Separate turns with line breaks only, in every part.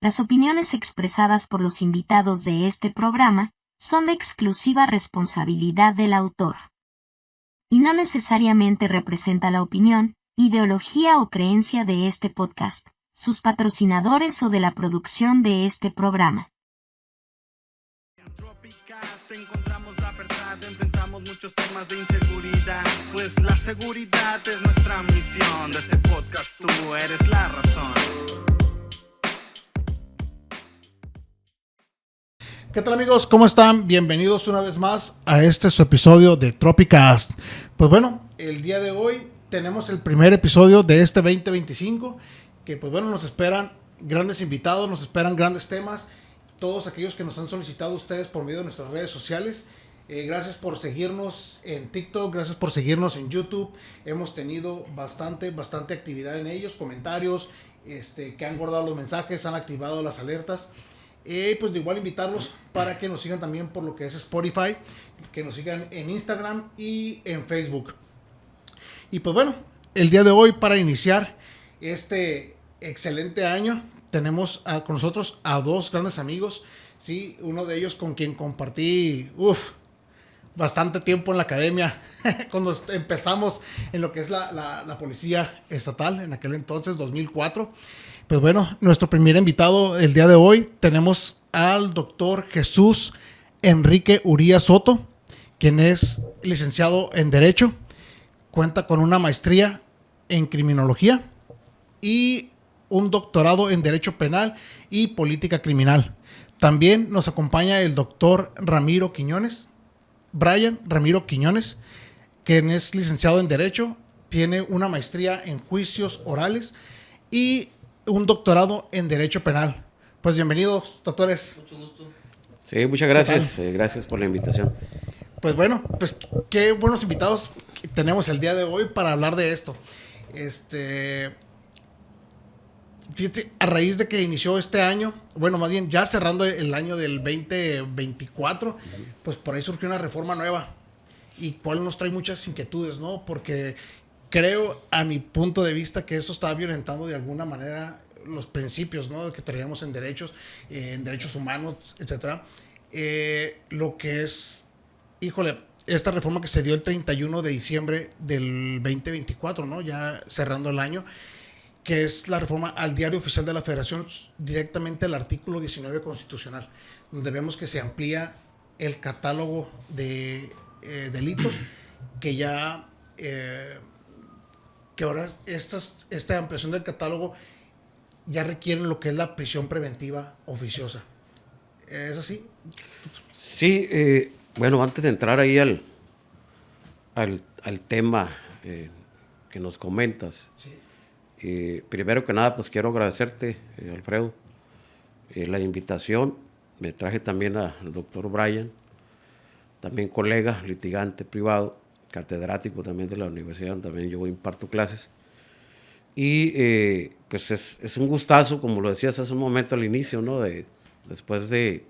Las opiniones expresadas por los invitados de este programa son de exclusiva responsabilidad del autor y no necesariamente representa la opinión, ideología o creencia de este podcast, sus patrocinadores o de la producción de este programa.
Encontramos la verdad, enfrentamos muchos temas de inseguridad, pues la seguridad es nuestra misión. De este podcast tú eres la razón.
¿Qué tal, amigos? ¿Cómo están? Bienvenidos una vez más a su episodio de Tropicast. Pues bueno, el día de hoy tenemos el primer episodio de este 2025, que pues bueno, nos esperan grandes invitados, nos esperan grandes temas, todos aquellos que nos han solicitado ustedes por medio de nuestras redes sociales. Gracias por seguirnos en TikTok, gracias por seguirnos en YouTube. Hemos tenido bastante actividad en ellos, comentarios, que han guardado los mensajes, han activado las alertas. Pues de igual invitarlos para que nos sigan también por lo que es Spotify, que nos sigan en Instagram y en Facebook. Y pues bueno, el día de hoy, para iniciar este excelente año, tenemos con nosotros a dos grandes amigos, ¿sí? Uno de ellos con quien compartí bastante tiempo en la academia cuando empezamos en lo que es la policía estatal, en aquel entonces, 2004. Pues bueno, nuestro primer invitado el día de hoy tenemos al doctor Jesús Enrique Urías Soto, quien es licenciado en Derecho, cuenta con una maestría en Criminología y un doctorado en Derecho Penal y Política Criminal. También nos acompaña el doctor Brian Ramiro Quiñones, quien es licenciado en Derecho, tiene una maestría en Juicios Orales y un doctorado en Derecho Penal. Pues bienvenidos, doctores.
Mucho gusto. Sí, muchas gracias. Gracias por la invitación.
Pues bueno, pues qué buenos invitados tenemos el día de hoy para hablar de esto. Fíjense, a raíz de que inició este año, bueno, más bien ya cerrando el año del 2024, pues por ahí surgió una reforma nueva, y cual nos trae muchas inquietudes, ¿no? Porque creo, a mi punto de vista, que esto está violentando de alguna manera los principios, ¿no?, que traíamos en derechos humanos, etcétera. Lo que es, esta reforma que se dio el 31 de diciembre del 2024, ¿no?, ya cerrando el año, que es la reforma al Diario Oficial de la Federación, directamente al artículo 19 constitucional, donde vemos que se amplía el catálogo de delitos que ya... que ahora esta ampliación del catálogo ya requieren lo que es la prisión preventiva oficiosa. ¿Es así?
Sí, bueno, antes de entrar ahí al tema que nos comentas, sí. Primero que nada, pues quiero agradecerte, Alfredo, la invitación. Me traje también al doctor Brian, también colega, litigante privado, catedrático también de la universidad, donde también yo imparto clases. Y pues es un gustazo, como lo decías hace un momento al inicio, ¿no? Después de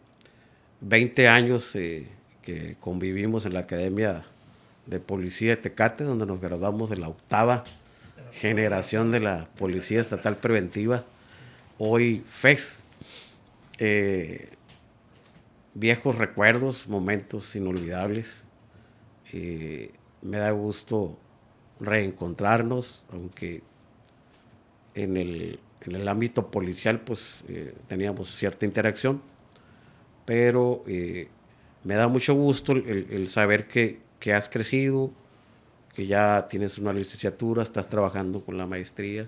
20 años que convivimos en la Academia de Policía de Tecate, donde nos graduamos de la 8ª generación de la Policía Estatal Preventiva, hoy FES. Viejos recuerdos, momentos inolvidables. Me da gusto reencontrarnos, aunque en el ámbito policial pues teníamos cierta interacción, pero me da mucho gusto el saber que has crecido, que ya tienes una licenciatura, estás trabajando con la maestría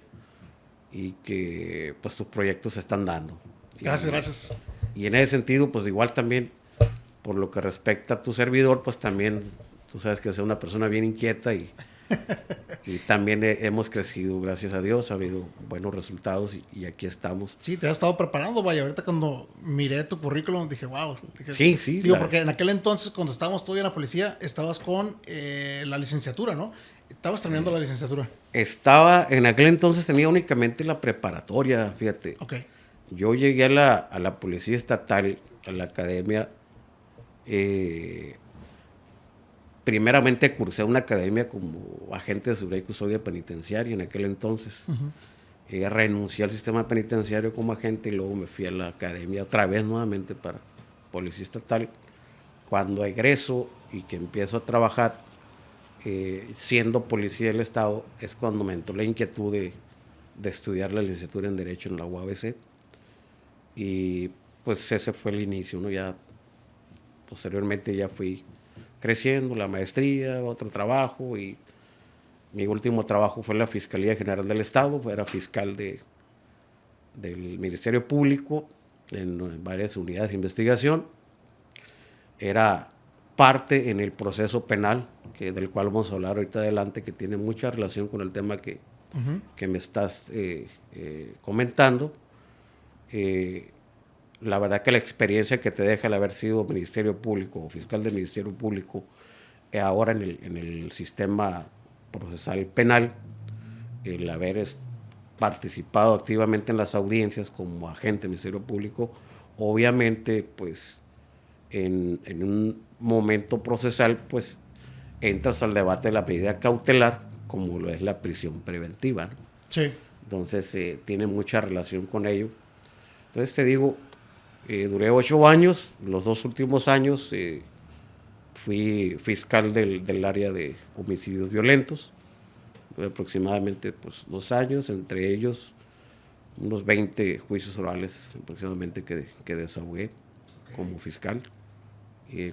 y que pues tus proyectos se están dando.
Gracias.
Y en ese sentido, pues igual también, por lo que respecta a tu servidor, pues también tú sabes que es una persona bien inquieta y también hemos crecido, gracias a Dios, ha habido buenos resultados y aquí estamos.
Sí, te has estado preparando, vaya. Ahorita cuando miré tu currículum dije, wow.
Sí.
Digo, porque en aquel entonces, cuando estábamos todavía en la policía, estabas con la licenciatura, ¿no? Estabas terminando la licenciatura.
En aquel entonces tenía únicamente la preparatoria, fíjate.
Okay.
Yo llegué a la Policía Estatal, a la academia. Primeramente cursé una academia como agente de seguridad y custodia penitenciaria en aquel entonces. Uh-huh. renuncié al sistema penitenciario como agente y luego me fui a la academia otra vez nuevamente para policía estatal. Cuando egreso y que empiezo a trabajar siendo policía del Estado es cuando me entró la inquietud de estudiar la licenciatura en Derecho en la UABC. Y pues ese fue el inicio, ¿no? Ya posteriormente ya fui creciendo, la maestría, otro trabajo, y mi último trabajo fue en la Fiscalía General del Estado. Era fiscal del Ministerio Público en varias unidades de investigación. Era parte en el proceso penal, del cual vamos a hablar ahorita adelante, que tiene mucha relación con el tema que me estás comentando. La verdad que la experiencia que te deja el haber sido Ministerio Público o fiscal del Ministerio Público ahora en el sistema procesal penal, el haber participado activamente en las audiencias como agente del Ministerio Público, obviamente pues en un momento procesal pues entras al debate de la medida cautelar como lo es la prisión preventiva, ¿no?
Sí.
Entonces tiene mucha relación con ello. Entonces te digo, duré 8 años, los 2 últimos años fui fiscal del área de homicidios violentos, aproximadamente pues 2 años, entre ellos unos 20 juicios orales aproximadamente que desahogué como fiscal,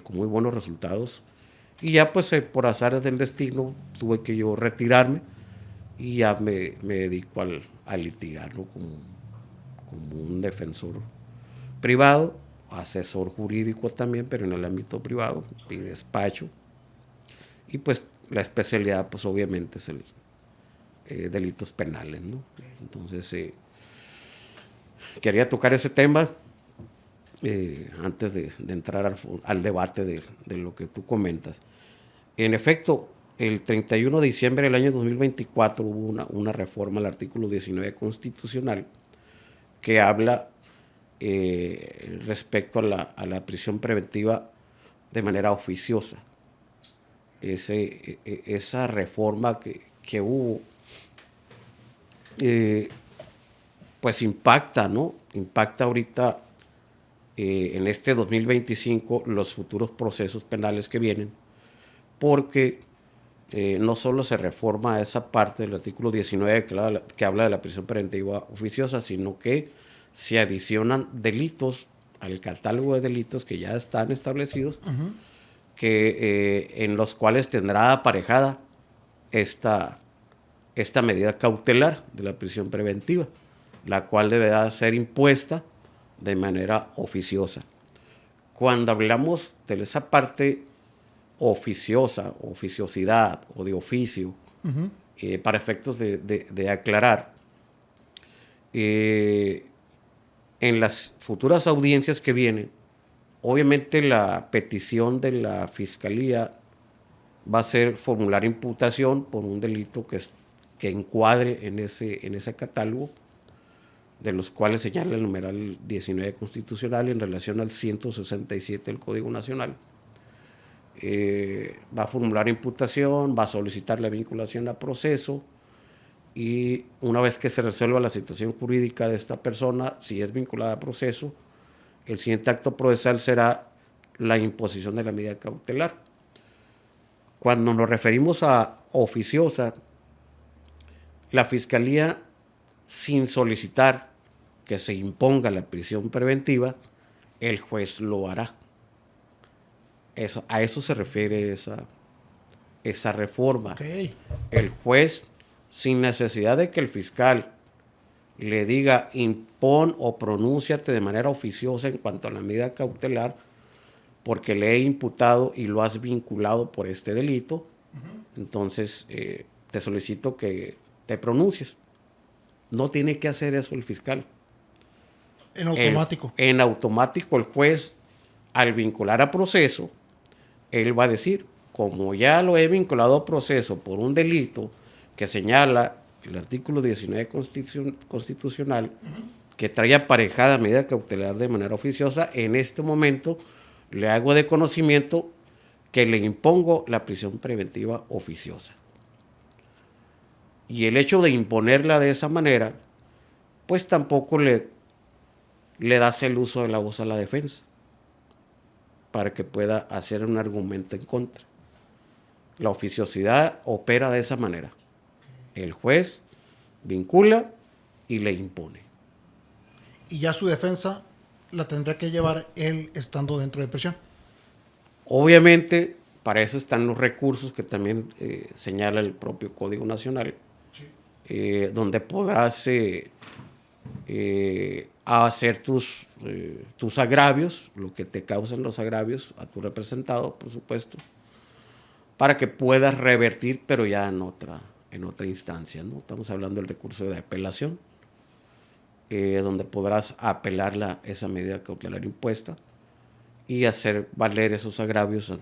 con muy buenos resultados. Y ya pues por azares del destino tuve que yo retirarme y ya me dedico a litigar, ¿no? como un defensor privado, asesor jurídico también, pero en el ámbito privado, y despacho. Y pues la especialidad pues obviamente es el delitos penales, ¿no? Entonces quería tocar ese tema antes de entrar al debate de lo que tú comentas. En efecto, el 31 de diciembre del año 2024 hubo una reforma al artículo 19 constitucional que habla respecto a la prisión preventiva de manera oficiosa. Esa reforma que hubo pues impacta, ¿no? Impacta ahorita en este 2025 los futuros procesos penales que vienen, porque no solo se reforma esa parte del artículo 19 que habla de la prisión preventiva oficiosa, sino que se adicionan delitos al catálogo de delitos que ya están establecidos, en los cuales tendrá aparejada esta medida cautelar de la prisión preventiva, la cual deberá ser impuesta de manera oficiosa. Cuando hablamos de esa parte oficiosa, oficiosidad o de oficio, para efectos de aclarar, en las futuras audiencias que vienen, obviamente la petición de la Fiscalía va a ser formular imputación por un delito que encuadre en ese catálogo, de los cuales señala el numeral 19 constitucional en relación al 167 del Código Nacional. Va a formular imputación, va a solicitar la vinculación a proceso, y una vez que se resuelva la situación jurídica de esta persona, si es vinculada a proceso, el siguiente acto procesal será la imposición de la medida cautelar. Cuando nos referimos a oficiosa, la Fiscalía, sin solicitar que se imponga la prisión preventiva, el juez lo hará. A eso se refiere esa reforma.
Okay.
El juez, sin necesidad de que el fiscal le diga impon o pronúnciate de manera oficiosa en cuanto a la medida cautelar, porque le he imputado y lo has vinculado por este delito, entonces te solicito que te pronuncies. No tiene que hacer eso el fiscal.
En automático.
En automático el juez, al vincular a proceso, él va a decir, como ya lo he vinculado a proceso por un delito que señala el artículo 19 constitucional, que trae aparejada medida cautelar de manera oficiosa, en este momento le hago de conocimiento que le impongo la prisión preventiva oficiosa. Y el hecho de imponerla de esa manera pues tampoco le das el uso de la voz a la defensa para que pueda hacer un argumento en contra. La oficiosidad opera de esa manera. El juez vincula y le impone.
Y ya su defensa la tendrá que llevar él estando dentro de prisión.
Obviamente, para eso están los recursos que también señala el propio Código Nacional, donde podrás hacer tus agravios, lo que te causan los agravios a tu representado, por supuesto, para que puedas revertir, pero ya en otra instancia, ¿no? Estamos hablando del recurso de apelación, donde podrás apelar esa medida cautelar impuesta y hacer valer esos agravios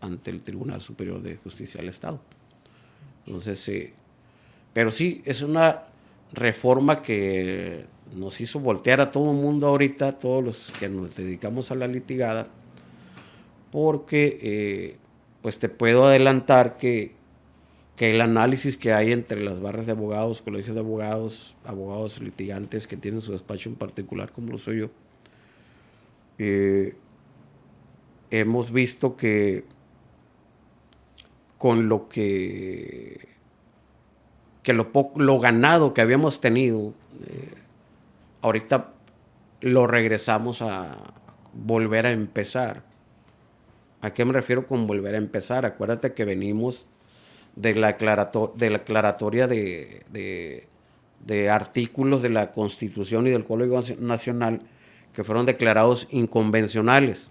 ante el Tribunal Superior de Justicia del Estado. Entonces, pero sí, es una reforma que nos hizo voltear a todo el mundo ahorita, todos los que nos dedicamos a la litigada, porque pues te puedo adelantar que el análisis que hay entre las barras de abogados, colegios de abogados, abogados litigantes que tienen su despacho en particular, como lo soy yo, hemos visto que con lo lo ganado que habíamos tenido, ahorita lo regresamos a volver a empezar. ¿A qué me refiero con volver a empezar? Acuérdate que venimos de la aclaratoria de artículos de la Constitución y del Código Nacional que fueron declarados inconvencionales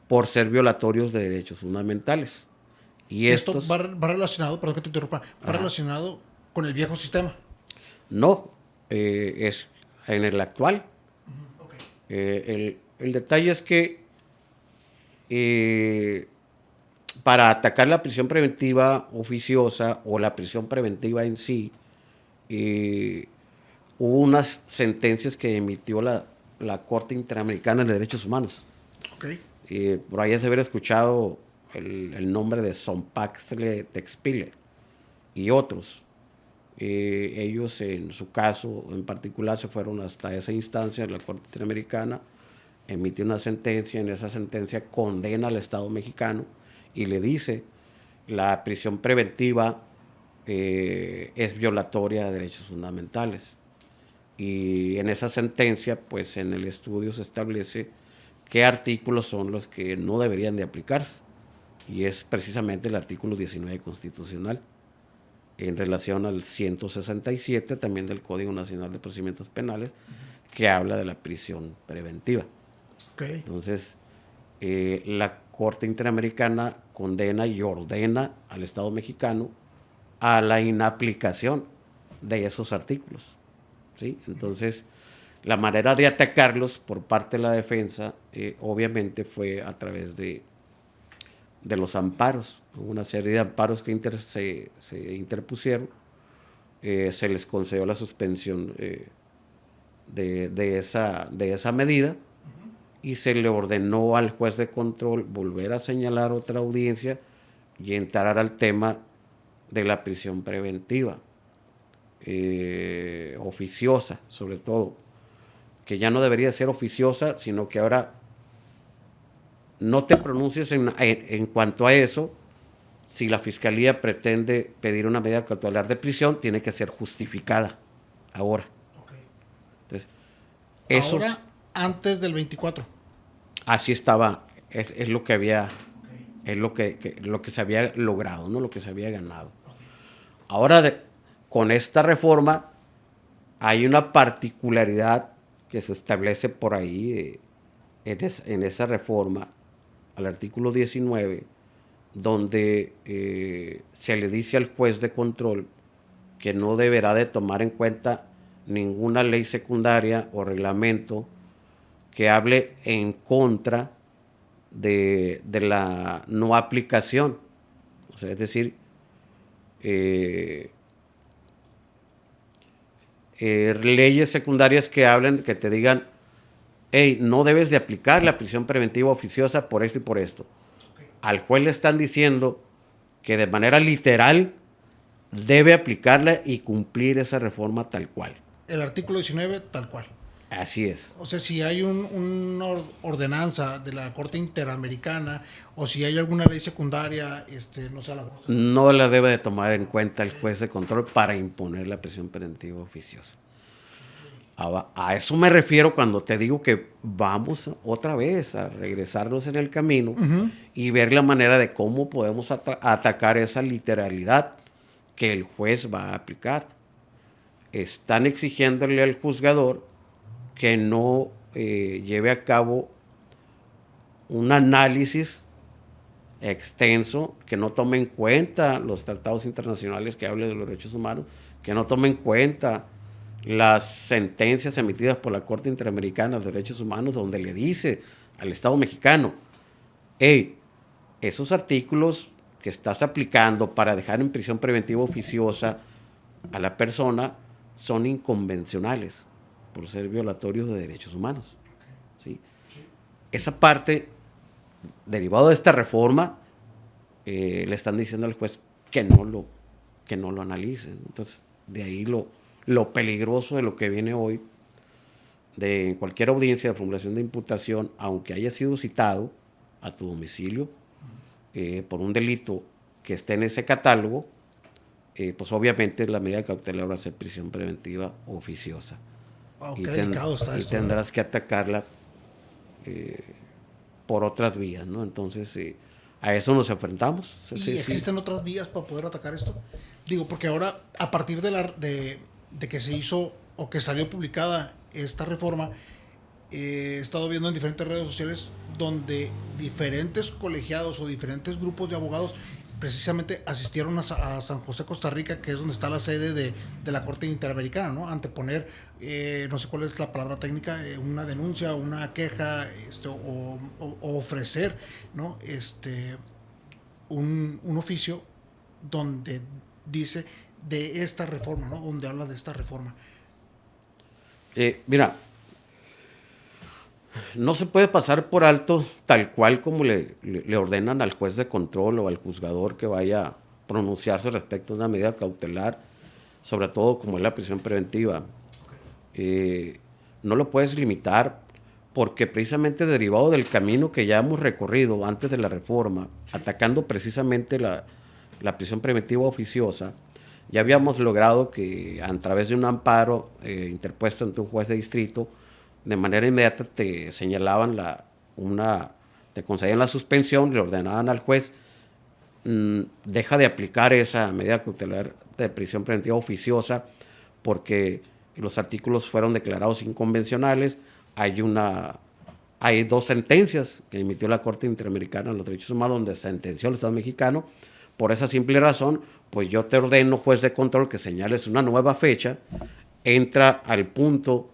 por ser violatorios de derechos fundamentales. Y
esto va relacionado, perdón que te interrumpa, va relacionado con el viejo sistema.
No, es en el actual. Okay. El detalle es que para atacar la prisión preventiva oficiosa o la prisión preventiva en sí, hubo unas sentencias que emitió la Corte Interamericana de Derechos Humanos.
Okay.
Por ahí has de haber escuchado el nombre de Zompaxtle Texpile y otros. Ellos, en su caso en particular, se fueron hasta esa instancia de la Corte Interamericana, emite una sentencia, en esa sentencia condena al Estado mexicano y le dice la prisión preventiva es violatoria de derechos fundamentales. Y en esa sentencia, pues en el estudio se establece qué artículos son los que no deberían de aplicarse. Y es precisamente el artículo 19 constitucional, en relación al 167 también del Código Nacional de Procedimientos Penales, que habla de la prisión preventiva.
Okay.
Entonces, la Corte Interamericana condena y ordena al Estado mexicano a la inaplicación de esos artículos, ¿sí? Entonces, la manera de atacarlos por parte de la defensa, obviamente, fue a través de los amparos. Hubo una serie de amparos que se interpusieron, se les concedió la suspensión de esa medida y se le ordenó al juez de control volver a señalar otra audiencia y entrar al tema de la prisión preventiva oficiosa, sobre todo, que ya no debería ser oficiosa, sino que ahora no te pronuncies en cuanto a eso. Si la Fiscalía pretende pedir una medida cautelar de prisión, tiene que ser justificada ahora.
Okay.
Entonces,
ahora, antes del 24.
Así estaba, es lo que había, okay, es lo que se había logrado, ¿no? Lo que se había ganado. Okay. Ahora, con esta reforma, hay una particularidad que se establece por ahí en esa reforma, al artículo 19, donde se le dice al juez de control que no deberá de tomar en cuenta ninguna ley secundaria o reglamento que hable en contra de la no aplicación. O sea, es decir, leyes secundarias que hablen, que te digan, hey, no debes de aplicar la prisión preventiva oficiosa por esto y por esto. Okay. Al juez le están diciendo que de manera literal debe aplicarla y cumplir esa reforma tal cual.
El artículo 19 tal cual.
Así es.
O sea, si hay una ordenanza de la Corte Interamericana o si hay alguna ley secundaria, no sé,
no la debe de tomar en cuenta el juez de control para imponer la prisión preventiva oficiosa. A eso me refiero cuando te digo que vamos otra vez a regresarnos en el camino y ver la manera de cómo podemos atacar esa literalidad que el juez va a aplicar. Están exigiéndole al juzgador que no lleve a cabo un análisis extenso, que no tome en cuenta los tratados internacionales que hablen de los derechos humanos, que no tome en cuenta las sentencias emitidas por la Corte Interamericana de Derechos Humanos, donde le dice al Estado mexicano, hey, esos artículos que estás aplicando para dejar en prisión preventiva oficiosa a la persona son inconvencionales por ser violatorios de derechos humanos. ¿Sí? Esa parte, derivado de esta reforma, le están diciendo al juez que no lo analice. Entonces, de ahí lo peligroso de lo que viene hoy, de en cualquier audiencia de formulación de imputación, aunque haya sido citado a tu domicilio por un delito que esté en ese catálogo, pues obviamente la medida cautelar va a ser prisión preventiva oficiosa.
Qué delicado está esto,
tendrás que atacarla por otras vías, ¿no? Entonces, a eso nos enfrentamos.
¿Y existen otras vías para poder atacar esto? Digo, porque ahora, a partir de que se hizo o que salió publicada esta reforma, he estado viendo en diferentes redes sociales donde diferentes colegiados o diferentes grupos de abogados precisamente asistieron a San José, Costa Rica, que es donde está la sede de la Corte Interamericana, ¿no? Anteponer, no sé cuál es la palabra técnica, una denuncia, una queja, o ofrecer, ¿no? Un oficio donde dice de esta reforma, ¿no? Donde habla de esta reforma.
Mira, no se puede pasar por alto tal cual como le ordenan al juez de control o al juzgador que vaya a pronunciarse respecto a una medida cautelar, sobre todo como es la prisión preventiva. No lo puedes limitar porque precisamente derivado del camino que ya hemos recorrido antes de la reforma, atacando precisamente la prisión preventiva oficiosa, ya habíamos logrado que a través de un amparo interpuesto ante un juez de distrito, de manera inmediata te señalaban te concedían la suspensión, le ordenaban al juez, deja de aplicar esa medida cautelar de prisión preventiva oficiosa porque los artículos fueron declarados inconvencionales. Hay 2 sentencias que emitió la Corte Interamericana de los Derechos Humanos donde sentenció al Estado mexicano. Por esa simple razón, pues yo te ordeno, juez de control, que señales una nueva fecha, entra al punto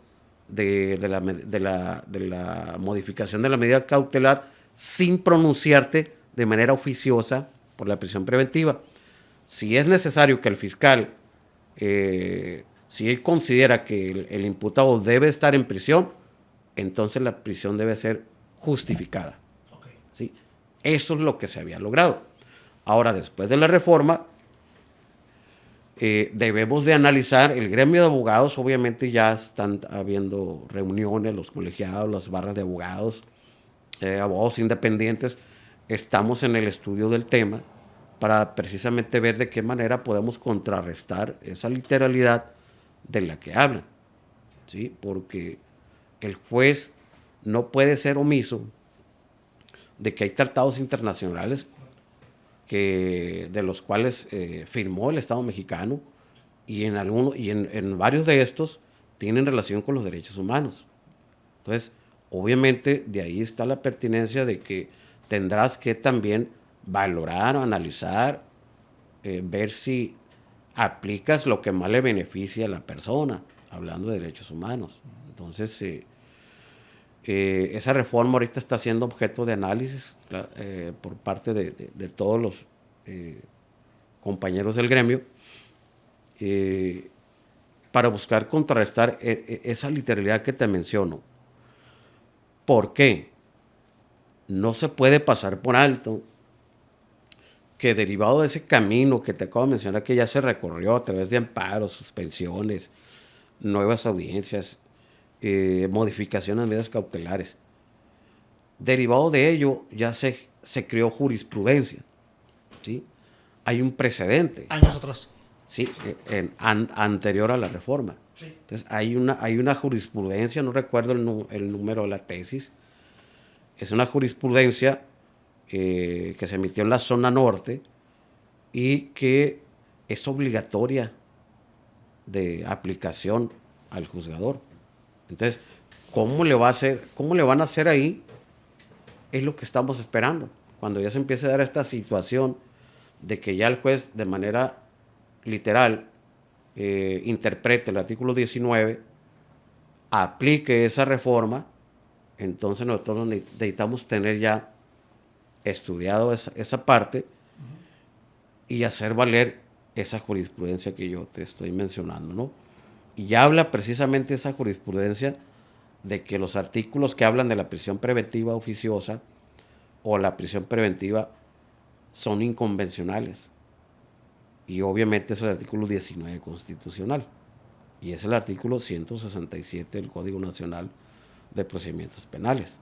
de la modificación de la medida cautelar sin pronunciarte de manera oficiosa por la prisión preventiva. Si es necesario que el fiscal, si él considera que el imputado debe estar en prisión, entonces la prisión debe ser justificada. ¿Sí? Eso es lo que se había logrado. Ahora, después de la reforma, debemos de analizar, el gremio de abogados, obviamente ya están habiendo reuniones, los colegiados, las barras de abogados, abogados independientes, estamos en el estudio del tema para precisamente ver de qué manera podemos contrarrestar esa literalidad de la que hablan, ¿sí? Porque el juez no puede ser omiso de que hay tratados internacionales de los cuales firmó el Estado mexicano y en varios de estos tienen relación con los derechos humanos. Entonces, obviamente, de ahí está la pertinencia de que tendrás que también valorar o analizar, ver si aplicas lo que más le beneficia a la persona, hablando de derechos humanos. Entonces, esa reforma ahorita está siendo objeto de análisis por parte de todos los compañeros del gremio para buscar contrarrestar esa literalidad que te menciono. ¿Por qué? No se puede pasar por alto que derivado de ese camino que te acabo de mencionar, que ya se recorrió a través de amparos, suspensiones, nuevas audiencias, modificaciones de medidas cautelares, derivado de ello ya se creó jurisprudencia, ¿sí? Hay un precedente.
Años atrás.
Sí, anterior a la reforma.
Sí.
Entonces, hay una jurisprudencia, no recuerdo el número de la tesis, es una jurisprudencia que se emitió en la zona norte y que es obligatoria de aplicación al juzgador. Entonces, ¿cómo le van a hacer ahí? Es lo que estamos esperando. Cuando ya se empiece a dar esta situación de que ya el juez de manera literal interprete el artículo 19, aplique esa reforma, entonces nosotros necesitamos tener ya estudiado esa parte y hacer valer esa jurisprudencia que yo te estoy mencionando, ¿no? Y ya habla precisamente esa jurisprudencia de que los artículos que hablan de la prisión preventiva oficiosa o la prisión preventiva son inconvencionales. Y obviamente es el artículo 19 constitucional. Y es el artículo 167 del Código Nacional de Procedimientos Penales.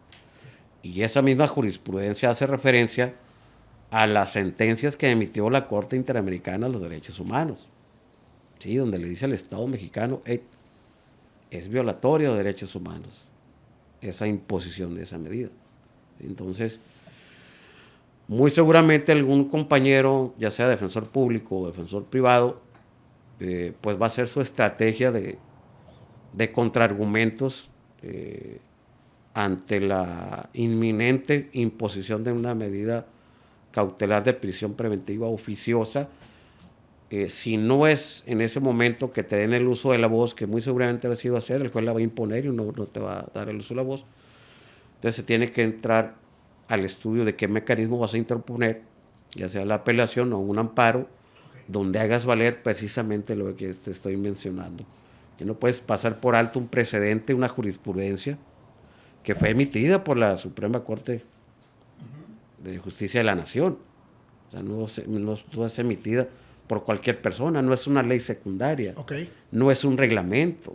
Y esa misma jurisprudencia hace referencia a las sentencias que emitió la Corte Interamericana de los Derechos Humanos, ¿sí? Donde le dice al Estado mexicano, es violatorio de derechos humanos esa imposición de esa medida. Entonces, muy seguramente algún compañero, ya sea defensor público o defensor privado, pues va a hacer su estrategia de contraargumentos ante la inminente imposición de una medida cautelar de prisión preventiva oficiosa. Si no es en ese momento que te den el uso de la voz, que muy seguramente así va a ser, el juez la va a imponer y no te va a dar el uso de la voz. Entonces se tiene que entrar al estudio de qué mecanismo vas a interponer, ya sea la apelación o un amparo, donde hagas valer precisamente lo que te estoy mencionando. Que no puedes pasar por alto un precedente, una jurisprudencia que fue emitida por la Suprema Corte de Justicia de la Nación. O sea, no es emitida por cualquier persona, no es una ley secundaria, no es un reglamento.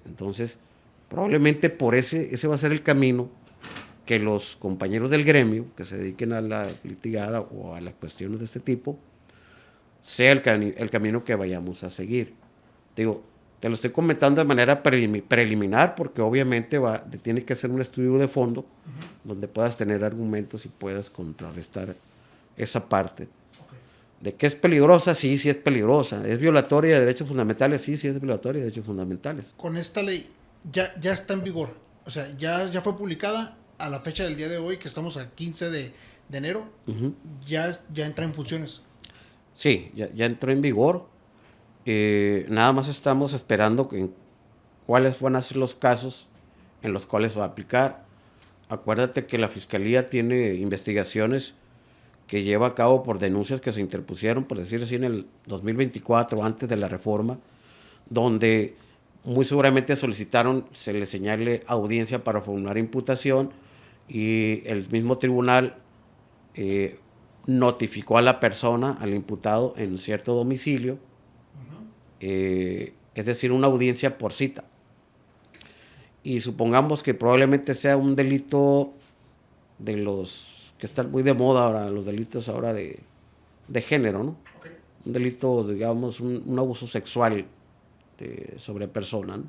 Entonces, probablemente por ese va a ser el camino que los compañeros del gremio que se dediquen a la litigada o a las cuestiones de este tipo, sea el camino que vayamos a seguir. Digo, te lo estoy comentando de manera preliminar porque obviamente tiene que hacer un estudio de fondo donde puedas tener argumentos y puedas contrarrestar esa parte. ¿De qué es peligrosa? Sí, sí es peligrosa. ¿Es violatoria de derechos fundamentales? Sí, sí es violatoria de derechos fundamentales.
Con esta ley ya está en vigor. O sea, ya fue publicada a la fecha del día de hoy, que estamos a 15 de enero. Ya entra en funciones.
Sí, ya entró en vigor. Nada más estamos esperando cuáles van a ser los casos en los cuales va a aplicar. Acuérdate que la Fiscalía tiene investigaciones que lleva a cabo por denuncias que se interpusieron, por decir así, en el 2024, antes de la reforma, donde muy seguramente se le señale audiencia para formular imputación y el mismo tribunal notificó a la persona, al imputado, en cierto domicilio, es decir, una audiencia por cita. Y supongamos que probablemente sea un delito de los que están muy de moda ahora, los delitos ahora de género, ¿no? Un delito, digamos, un abuso sexual sobre persona, ¿no?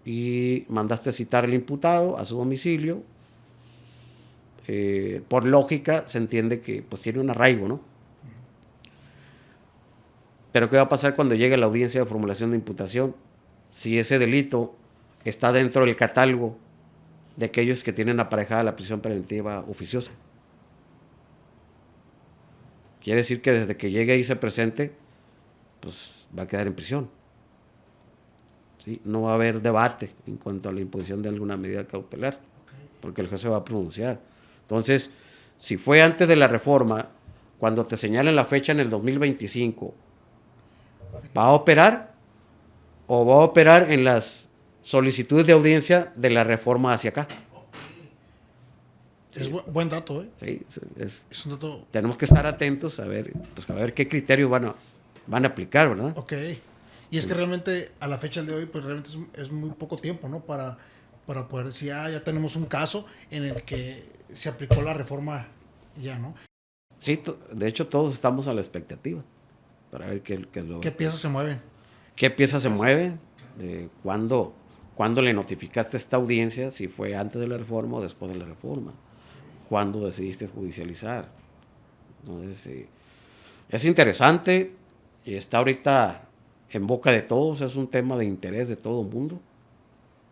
Y mandaste citar al imputado a su domicilio. Por lógica se entiende que pues tiene un arraigo, ¿no? Pero ¿qué va a pasar cuando llegue la audiencia de formulación de imputación? Si ese delito está dentro del catálogo de aquellos que tienen aparejada la prisión preventiva oficiosa. Quiere decir que desde que llegue y se presente, pues va a quedar en prisión. ¿Sí? No va a haber debate en cuanto a la imposición de alguna medida cautelar, porque el juez se va a pronunciar. Entonces, si fue antes de la reforma, cuando te señalen la fecha en el 2025, ¿va a operar? ¿O va a operar en las solicitudes de audiencia de la reforma hacia acá?
Es buen dato, ¿eh?
Sí,
Es un dato.
tenemos que estar atentos a ver, pues, a ver qué criterios van a aplicar, ¿verdad?
Ok. Y es que realmente a la fecha de hoy, pues realmente es muy poco tiempo, ¿no? Para poder decir, ya tenemos un caso en el que se aplicó la reforma ya, ¿no?
Sí, de hecho todos estamos a la expectativa para ver qué
piezas se mueven.
¿Qué pieza se mueve? ¿Cuándo le notificaste a esta audiencia? Si fue antes de la reforma o después de la reforma. ¿Cuándo decidiste judicializar? Entonces, es interesante y está ahorita en boca de todos. Es un tema de interés de todo el mundo.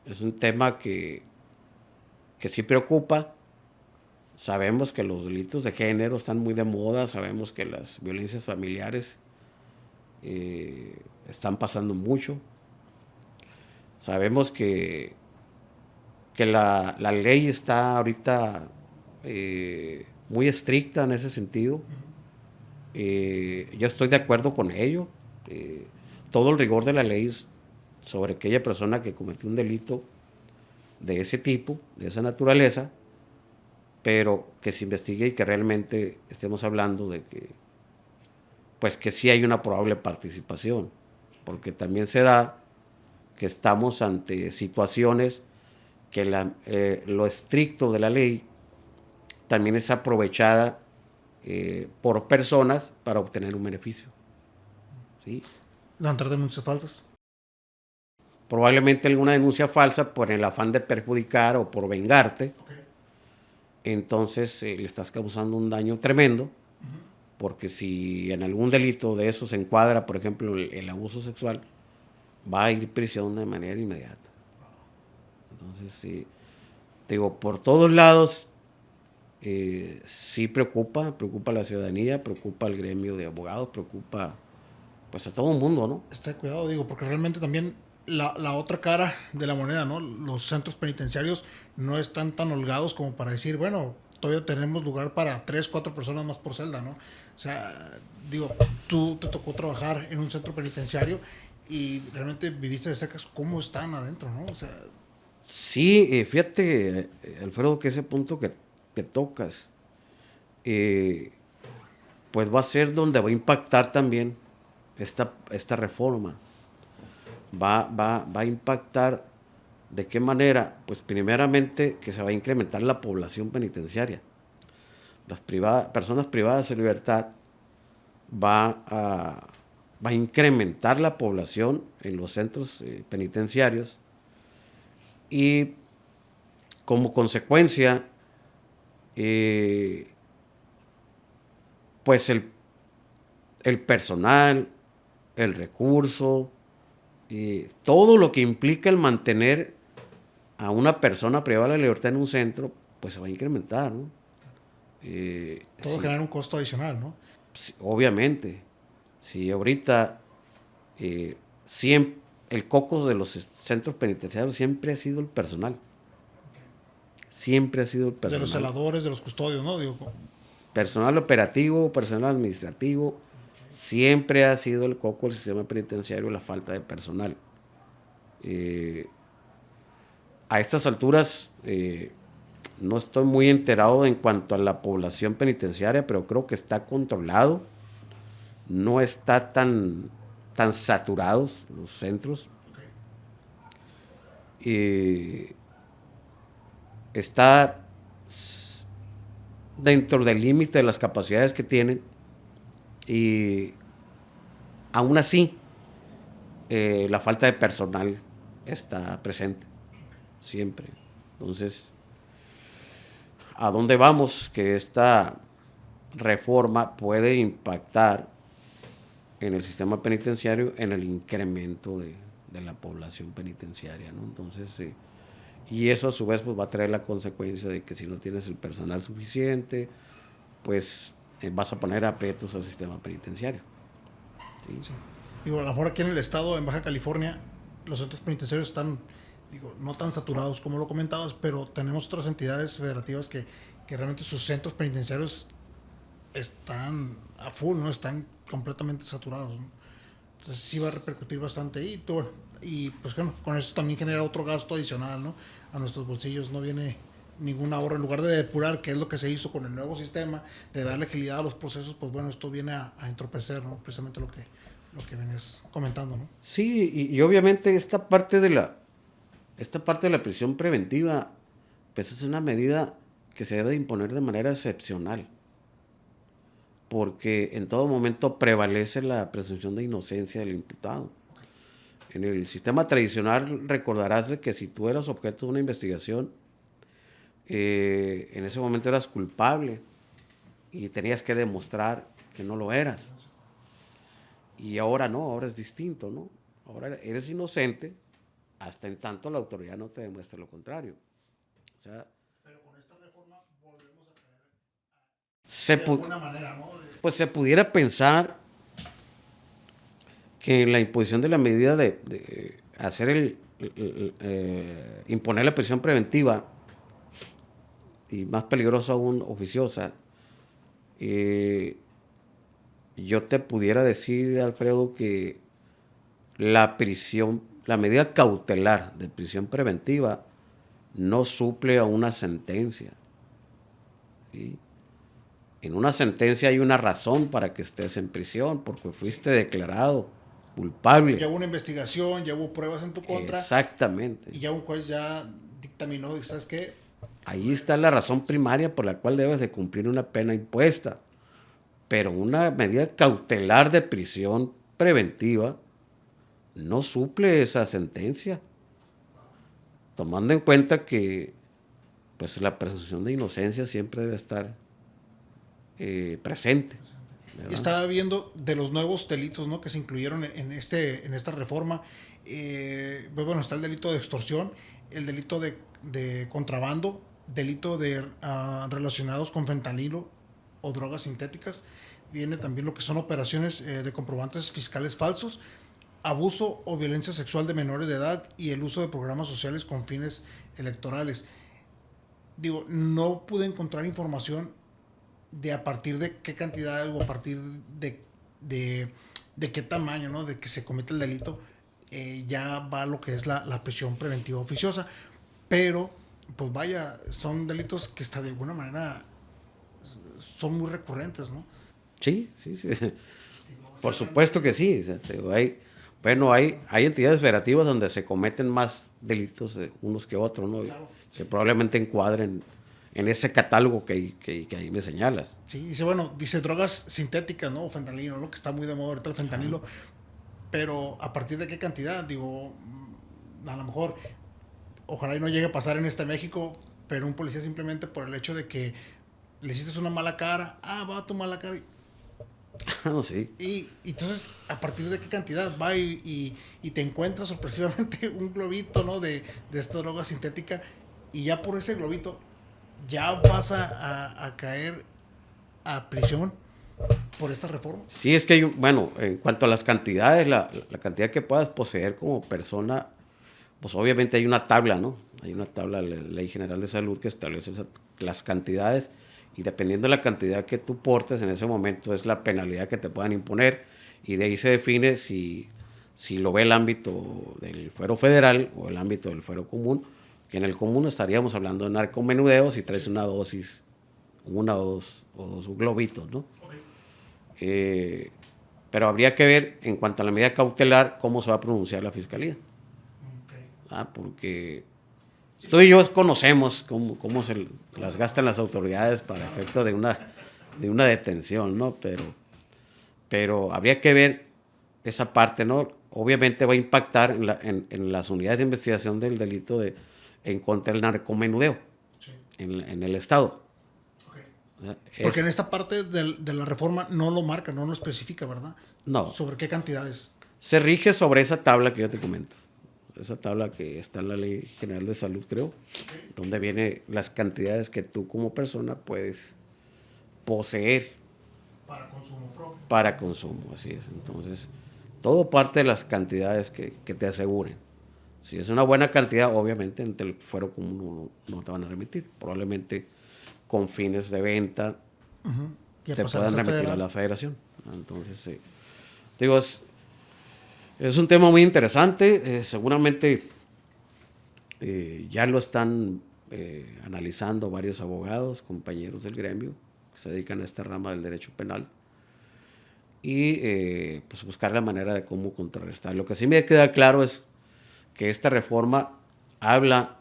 Es un tema que sí preocupa. Sabemos que los delitos de género están muy de moda. Sabemos que las violencias familiares están pasando mucho. Sabemos que la ley está ahorita muy estricta en ese sentido. Yo estoy de acuerdo con ello. Todo el rigor de la ley sobre aquella persona que cometió un delito de ese tipo, de esa naturaleza, pero que se investigue y que realmente estemos hablando de que, pues que sí hay una probable participación, porque también se da que estamos ante situaciones que lo estricto de la ley también es aprovechada por personas para obtener un beneficio. ¿Sí?
Levantar denuncias falsas.
Probablemente alguna denuncia falsa por el afán de perjudicar o por vengarte. Okay. Entonces le estás causando un daño tremendo, porque si en algún delito de eso se encuadra, por ejemplo, el abuso sexual, va a ir prisión de manera inmediata. Entonces, sí, digo, por todos lados, sí preocupa a la ciudadanía, preocupa al gremio de abogados, preocupa pues a todo el mundo, ¿no?
Está cuidado, digo, porque realmente también la otra cara de la moneda, ¿no? Los centros penitenciarios no están tan holgados como para decir, bueno, todavía tenemos lugar para 3, 4 personas más por celda, ¿no? O sea, digo, tú te tocó trabajar en un centro penitenciario y realmente viviste de cerca cómo están adentro, ¿no? O sea...
Sí, fíjate, Alfredo, que ese punto que tocas, pues va a ser donde va a impactar también esta reforma. Va a impactar ¿de qué manera? Pues primeramente que se va a incrementar la población penitenciaria. Las personas privadas de libertad va a incrementar la población en los centros penitenciarios y como consecuencia pues el personal, el recurso, todo lo que implica el mantener a una persona privada de la libertad en un centro, pues se va a incrementar, ¿no?
Todo genera un costo adicional, ¿no?
Sí, obviamente. Si ahorita siempre, el coco de los centros penitenciarios siempre ha sido el personal. Siempre ha sido el personal.
De los celadores, de los custodios, ¿no? Digo,
personal operativo, personal administrativo, siempre ha sido el coco del sistema penitenciario la falta de personal. A estas alturas no estoy muy enterado en cuanto a la población penitenciaria, pero creo que está controlado. No está tan saturados los centros. Está dentro del límite de las capacidades que tienen y aún así la falta de personal está presente siempre. Entonces, ¿a dónde vamos? Que esta reforma puede impactar en el sistema penitenciario en el incremento de la población penitenciaria, ¿no? Entonces, y eso a su vez pues va a traer la consecuencia de que si no tienes el personal suficiente, pues vas a poner aprietos al sistema penitenciario. ¿Sí?
Sí. Digo, a lo mejor aquí en el estado, en Baja California, los centros penitenciarios están, digo, no tan saturados como lo comentabas, pero tenemos otras entidades federativas que realmente sus centros penitenciarios están a full, ¿no? Están completamente saturados, ¿no? Entonces sí va a repercutir bastante ahí. Y pues bueno, con esto también genera otro gasto adicional, ¿no? A nuestros bolsillos no viene ningún ahorro. En lugar de depurar, que es lo que se hizo con el nuevo sistema, de darle agilidad a los procesos, pues bueno, esto viene a entorpecer, ¿no? Precisamente lo que venías comentando, ¿no?
Sí, y obviamente esta parte de la prisión preventiva, pues es una medida que se debe de imponer de manera excepcional, porque en todo momento prevalece la presunción de inocencia del imputado. En el sistema tradicional recordarás de que si tú eras objeto de una investigación, en ese momento eras culpable y tenías que demostrar que no lo eras. Y ahora no, ahora es distinto, ¿no? Ahora eres inocente hasta en tanto la autoridad no te demuestre lo contrario. O sea,
Pero con esta reforma volvemos a caer
se,
de alguna manera, ¿no?
pues se pudiera pensar que en la imposición de la medida de hacer imponer la prisión preventiva, y más peligroso aún, oficiosa, yo te pudiera decir, Alfredo, que la medida cautelar de prisión preventiva no suple a una sentencia. ¿Sí? En una sentencia hay una razón para que estés en prisión, porque fuiste declarado culpable.
Ya hubo una investigación, ya hubo pruebas en tu contra.
Exactamente.
Y ya un juez ya dictaminó, ¿sabes qué?
Ahí está la razón primaria por la cual debes de cumplir una pena impuesta. Pero una medida cautelar de prisión preventiva no suple esa sentencia, tomando en cuenta que pues la presunción de inocencia siempre debe estar presente, ¿verdad?
Y estaba viendo de los nuevos delitos, ¿no? Que se incluyeron en esta reforma. Pues bueno, está el delito de extorsión, el delito de contrabando, delito de relacionados con fentanilo o drogas sintéticas. Viene también lo que son operaciones de comprobantes fiscales falsos, abuso o violencia sexual de menores de edad y el uso de programas sociales con fines electorales. Digo, no pude encontrar información de a partir de qué cantidad o a partir de qué tamaño, ¿no? De que se comete el delito, ya va lo que es la prisión preventiva oficiosa. Pero, pues vaya, son delitos que hasta de alguna manera son muy recurrentes, ¿no?
Sí, sí, sí. Por supuesto que sí. O sea, hay entidades federativas donde se cometen más delitos unos que otros, ¿no?
Claro,
que
sí.
probablemente encuadren en ese catálogo que ahí me señalas.
Sí, dice drogas sintéticas, ¿no? O fentanilo, ¿no? Que está muy de moda ahorita el fentanilo. Pero a partir de qué cantidad, digo, a lo mejor, ojalá y no llegue a pasar en México, pero un policía simplemente por el hecho de que le hiciste una mala cara, va a tu mala cara.
No, sí.
Y entonces, ¿a partir de qué cantidad va y te encuentras sorpresivamente un globito, ¿no? De esta droga sintética, y ya por ese globito ya vas a caer a prisión por esta reforma?
Sí, es que en cuanto a las cantidades, la cantidad que puedas poseer como persona, pues obviamente hay una tabla, ¿no? Hay una tabla, la Ley General de Salud, que establece las cantidades, y dependiendo de la cantidad que tú portes en ese momento es la penalidad que te puedan imponer, y de ahí se define si lo ve el ámbito del fuero federal o el ámbito del fuero común, que en el común estaríamos hablando de narcomenudeo si traes una dosis, una o dos globitos, ¿no? Okay. Pero habría que ver, en cuanto a la medida cautelar, cómo se va a pronunciar la Fiscalía. Okay. Porque tú y yo conocemos cómo se las gastan las autoridades para efecto de una detención, ¿no? Pero habría que ver esa parte, ¿no? Obviamente va a impactar en las unidades de investigación del delito en contra del narcomenudeo, sí, en el Estado.
Okay. Porque en esta parte de la reforma no lo marca, no lo especifica, ¿verdad?
No.
¿Sobre qué cantidades?
Se rige sobre esa tabla que yo te comento. Esa tabla que está en la Ley General de Salud, creo, okay, donde vienen las cantidades que tú como persona puedes poseer.
Para consumo propio. Para consumo,
así es. Entonces, todo parte de las cantidades que te aseguren. Si es una buena cantidad, obviamente en el fuero común no te van a remitir. Probablemente con fines de venta te puedan remitir a la federación. Entonces, digo, es un tema muy interesante. Seguramente ya lo están analizando varios abogados, compañeros del gremio, que se dedican a esta rama del derecho penal, y pues buscar la manera de cómo contrarrestar. Lo que sí me queda claro es que esta reforma habla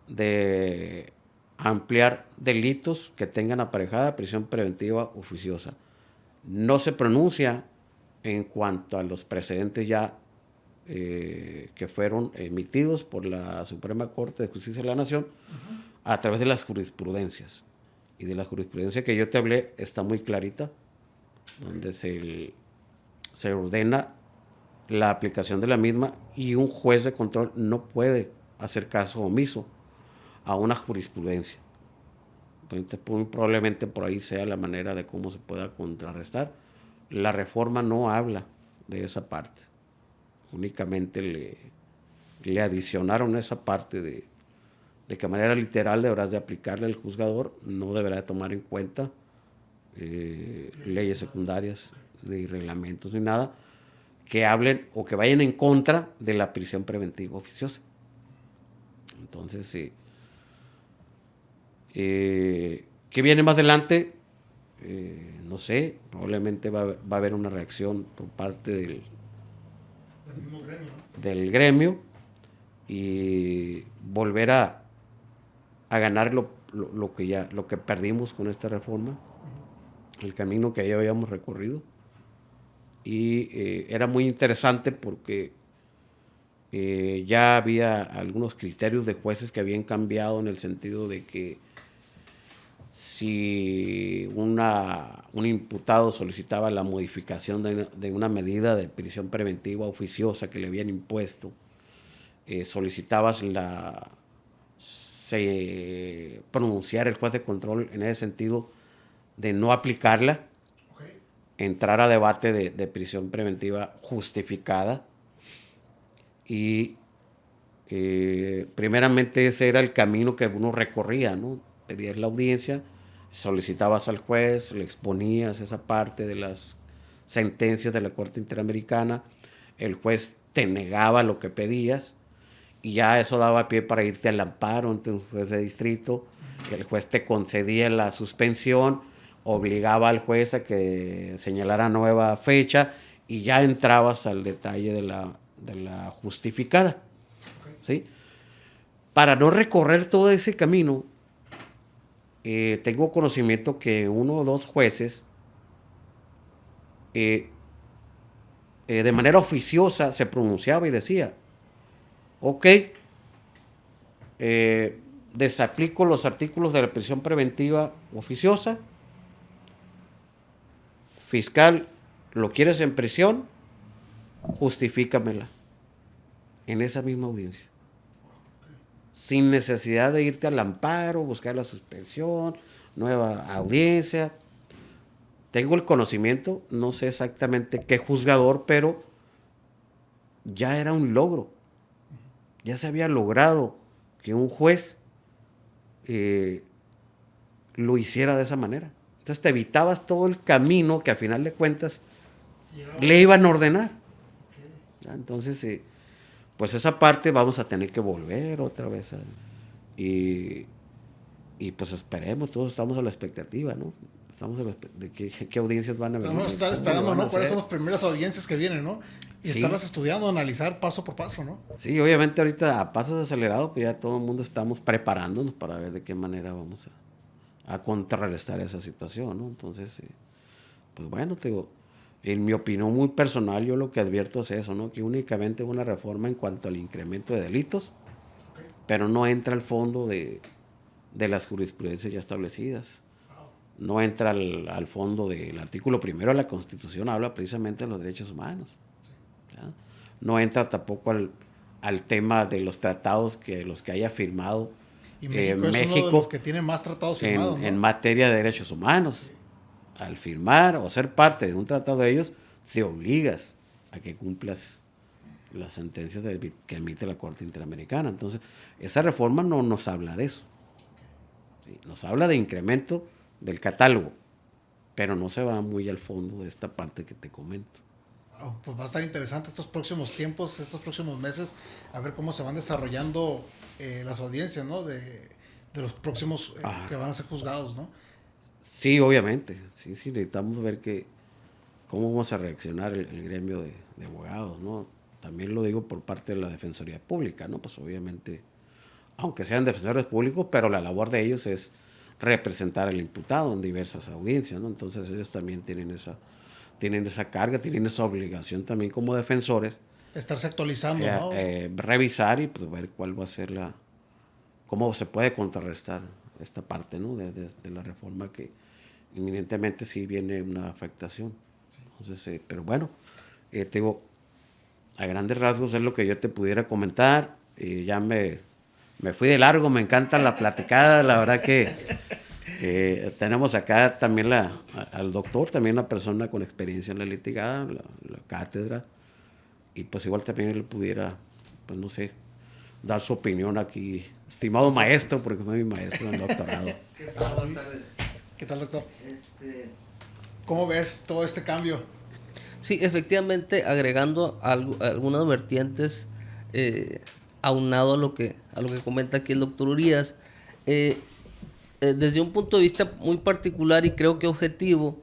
de ampliar delitos que tengan aparejada prisión preventiva oficiosa. No se pronuncia en cuanto a los precedentes ya que fueron emitidos por la Suprema Corte de Justicia de la Nación a través de las jurisprudencias. Y de la jurisprudencia que yo te hablé está muy clarita, donde se ordena la aplicación de la misma, y un juez de control no puede hacer caso omiso a una jurisprudencia. Muy probablemente por ahí sea la manera de cómo se pueda contrarrestar. La reforma no habla de esa parte. Únicamente le adicionaron esa parte de que de manera literal deberás de aplicarle al juzgador, no deberá de tomar en cuenta leyes secundarias, ni reglamentos, ni nada que hablen o que vayan en contra de la prisión preventiva oficiosa. Entonces, ¿qué viene más adelante? No sé, probablemente va a haber una reacción por parte del gremio, y volver a ganar lo que perdimos con esta reforma, el camino que ya habíamos recorrido. Y era muy interesante porque ya había algunos criterios de jueces que habían cambiado, en el sentido de que si un imputado solicitaba la modificación de una medida de prisión preventiva oficiosa que le habían impuesto, solicitabas pronunciar el juez de control en ese sentido de no aplicarla, entrar a debate de prisión preventiva justificada. Y primeramente ese era el camino que uno recorría, ¿no? Pedías la audiencia, solicitabas al juez, le exponías esa parte de las sentencias de la Corte Interamericana, el juez te negaba lo que pedías, y ya eso daba pie para irte al amparo ante un juez de distrito. El juez te concedía la suspensión, obligaba al juez a que señalara nueva fecha, y ya entrabas al detalle de la justificada. ¿Sí? Para no recorrer todo ese camino, tengo conocimiento que 1 o 2 jueces de manera oficiosa se pronunciaba y decía: ok, desaplico los artículos de la prisión preventiva oficiosa, fiscal, ¿lo quieres en prisión? Justifícamela en esa misma audiencia, sin necesidad de irte al amparo, buscar la suspensión, nueva audiencia. Tengo el conocimiento, no sé exactamente qué juzgador, pero ya era un logro. Ya se había logrado que un juez lo hiciera de esa manera. Entonces te evitabas todo el camino que a final de cuentas le iban a ordenar. ¿Ya? Entonces, pues esa parte vamos a tener que volver otra vez. Y pues esperemos, todos estamos a la expectativa, ¿no? Estamos de qué audiencias van a venir.
Vamos a estar esperando, ¿no? ¿Cuáles son las primeras audiencias que vienen, ¿no? Y
sí,
estarlas estudiando, analizar paso por paso, ¿no?
Sí, obviamente ahorita a pasos acelerados, pues ya todo el mundo estamos preparándonos para ver de qué manera vamos a contrarrestar esa situación, ¿no? Entonces, pues bueno, te digo, en mi opinión muy personal, yo lo que advierto es eso, ¿no? Que únicamente una reforma en cuanto al incremento de delitos, pero no entra al fondo de las jurisprudencias ya establecidas. No entra al fondo del artículo 1 de la Constitución, habla precisamente de los derechos humanos. ¿Ya? No entra tampoco al tema de los tratados que los que haya firmado
y México es uno de los que tiene más tratados firmados, ¿no?
En materia de derechos humanos. Al firmar o ser parte de un tratado de ellos, te obligas a que cumplas las sentencias que emite la Corte Interamericana. Entonces, esa reforma no nos habla de eso. ¿Sí? Nos habla de incremento del catálogo, pero no se va muy al fondo de esta parte que te comento.
Pues va a estar interesante estos próximos tiempos, estos próximos meses, a ver cómo se van desarrollando las audiencias, ¿no? De los próximos que van a ser juzgados, ¿no?
Sí, obviamente. Sí, necesitamos ver cómo vamos a reaccionar el gremio de abogados, ¿no? También lo digo por parte de la Defensoría Pública, ¿no? Pues obviamente, aunque sean defensores públicos, pero la labor de ellos es representar al imputado en diversas audiencias, ¿no? Entonces ellos también tienen esa carga, tienen esa obligación también como defensores.
Estarse actualizando, ¿no?
Revisar y pues ver cuál va a ser cómo se puede contrarrestar esta parte, ¿no? De la reforma que inminentemente sí viene una afectación. Entonces, pero bueno, te digo, a grandes rasgos es lo que yo te pudiera comentar. Ya me fui de largo, me encanta la platicada, la verdad que tenemos acá también al doctor, también una persona con experiencia en la litigada, la cátedra, y pues igual también él pudiera, pues no sé, dar su opinión aquí. Estimado maestro, porque fue mi maestro en el doctorado.
Buenas tardes.
¿Qué tal, doctor? ¿Cómo ves todo este cambio?
Sí, efectivamente, agregando algunas vertientes, aunado a lo que comenta aquí el doctor Urias, desde un punto de vista muy particular y creo que objetivo,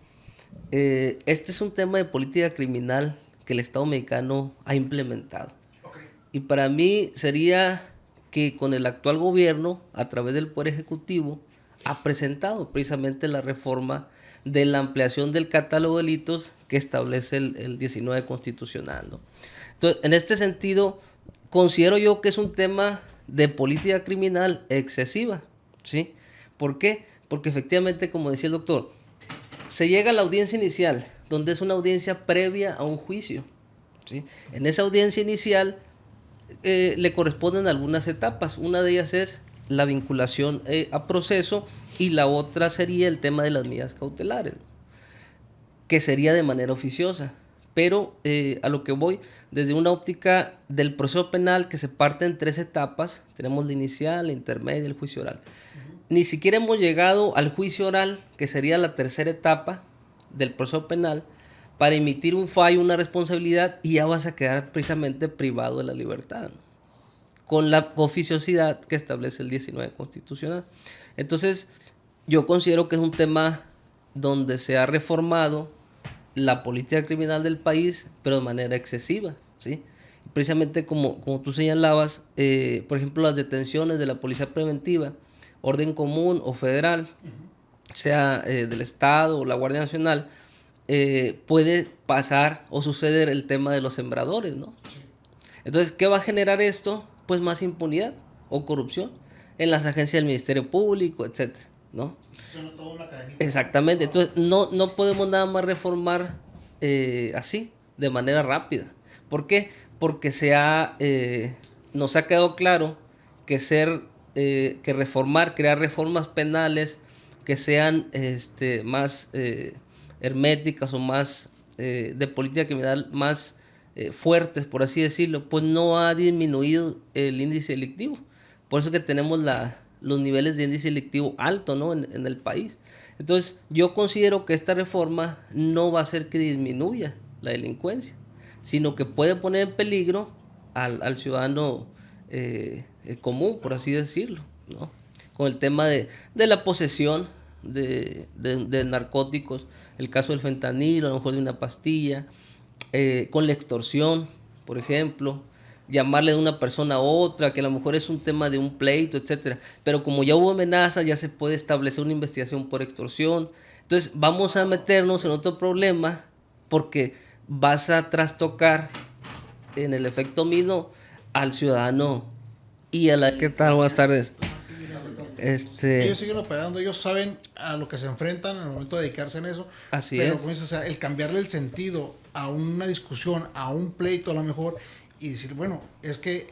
este es un tema de política criminal que el Estado mexicano ha implementado. Okay. Y para mí sería que con el actual gobierno, a través del Poder Ejecutivo, ha presentado precisamente la reforma de la ampliación del catálogo de delitos que establece el 19 constitucional, ¿no? Entonces, en este sentido, considero yo que es un tema de política criminal excesiva, ¿sí? ¿Por qué? Porque efectivamente, como decía el doctor, se llega a la audiencia inicial, donde es una audiencia previa a un juicio, ¿sí? En esa audiencia inicial le corresponden algunas etapas. Una de ellas es la vinculación a proceso y la otra sería el tema de las medidas cautelares, que sería de manera oficiosa. Pero a lo que voy, desde una óptica del proceso penal que se parte en 3 etapas, tenemos la inicial, la intermedia y el juicio oral. Ni siquiera hemos llegado al juicio oral, que sería la 3ª etapa del proceso penal, para emitir un fallo, una responsabilidad, y ya vas a quedar precisamente privado de la libertad, ¿no? Con la oficiosidad que establece el 19 constitucional. Entonces, yo considero que es un tema donde se ha reformado la política criminal del país, pero de manera excesiva, ¿sí? Precisamente como tú señalabas, por ejemplo, las detenciones de la policía preventiva, orden común o federal, sea del Estado o la Guardia Nacional, puede pasar o suceder el tema de los sembradores, ¿no? Entonces, ¿qué va a generar esto? Pues más impunidad o corrupción en las agencias del Ministerio Público, etcétera, ¿no? Exactamente. Entonces, no podemos nada más reformar así, de manera rápida. ¿Por qué? Porque nos ha quedado claro que que reformar, crear reformas penales que sean más herméticas o más de política criminal más fuertes, por así decirlo, pues no ha disminuido el índice delictivo. Por eso que tenemos los niveles de índice delictivo alto, ¿no? en el país. Entonces, yo considero que esta reforma no va a hacer que disminuya la delincuencia, sino que puede poner en peligro al ciudadano común, por así decirlo, ¿no? Con el tema de la posesión de narcóticos, el caso del fentanilo, a lo mejor de una pastilla, con la extorsión, por ejemplo, llamarle de una persona a otra, que a lo mejor es un tema de un pleito, etcétera. Pero como ya hubo amenaza, ya se puede establecer una investigación por extorsión. Entonces vamos a meternos en otro problema porque vas a trastocar en el efecto dominó al ciudadano y a la... ¿Qué tal? Buenas tardes.
Ellos siguen operando, ellos saben a lo que se enfrentan en el momento de dedicarse en eso.
Así
pero,
es.
Como dices, o sea, el cambiarle el sentido a una discusión, a un pleito a lo mejor, y decir, bueno, es que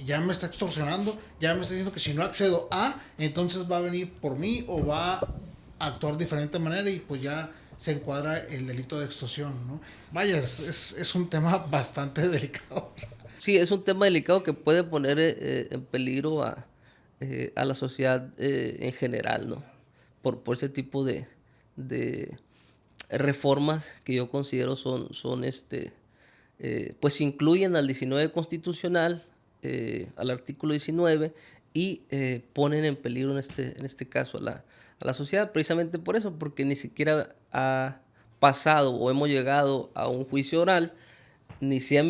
ya me está extorsionando, ya me está diciendo que si no accedo a, entonces va a venir por mí o va a actuar de diferente manera y pues ya se encuadra el delito de extorsión, ¿no? Vaya, es un tema bastante delicado.
Sí, es un tema delicado que puede poner en peligro a la sociedad en general, ¿no? Por ese tipo de reformas que yo considero son pues incluyen al 19 constitucional, al artículo 19, y ponen en peligro en este caso a la sociedad, precisamente por eso, porque ni siquiera ha pasado o hemos llegado a un juicio oral, ni se ha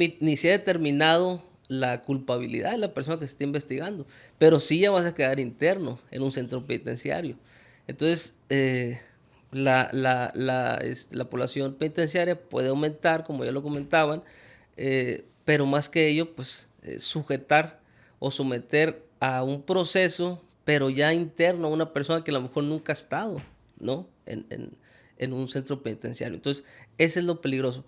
determinado la culpabilidad de la persona que se está investigando, pero sí ya vas a quedar interno en un centro penitenciario. Entonces, la población penitenciaria puede aumentar, como ya lo comentaban, pero más que ello, pues sujetar o someter a un proceso, pero ya interno a una persona que a lo mejor nunca ha estado, ¿no? En un centro penitenciario. Entonces, eso es lo peligroso.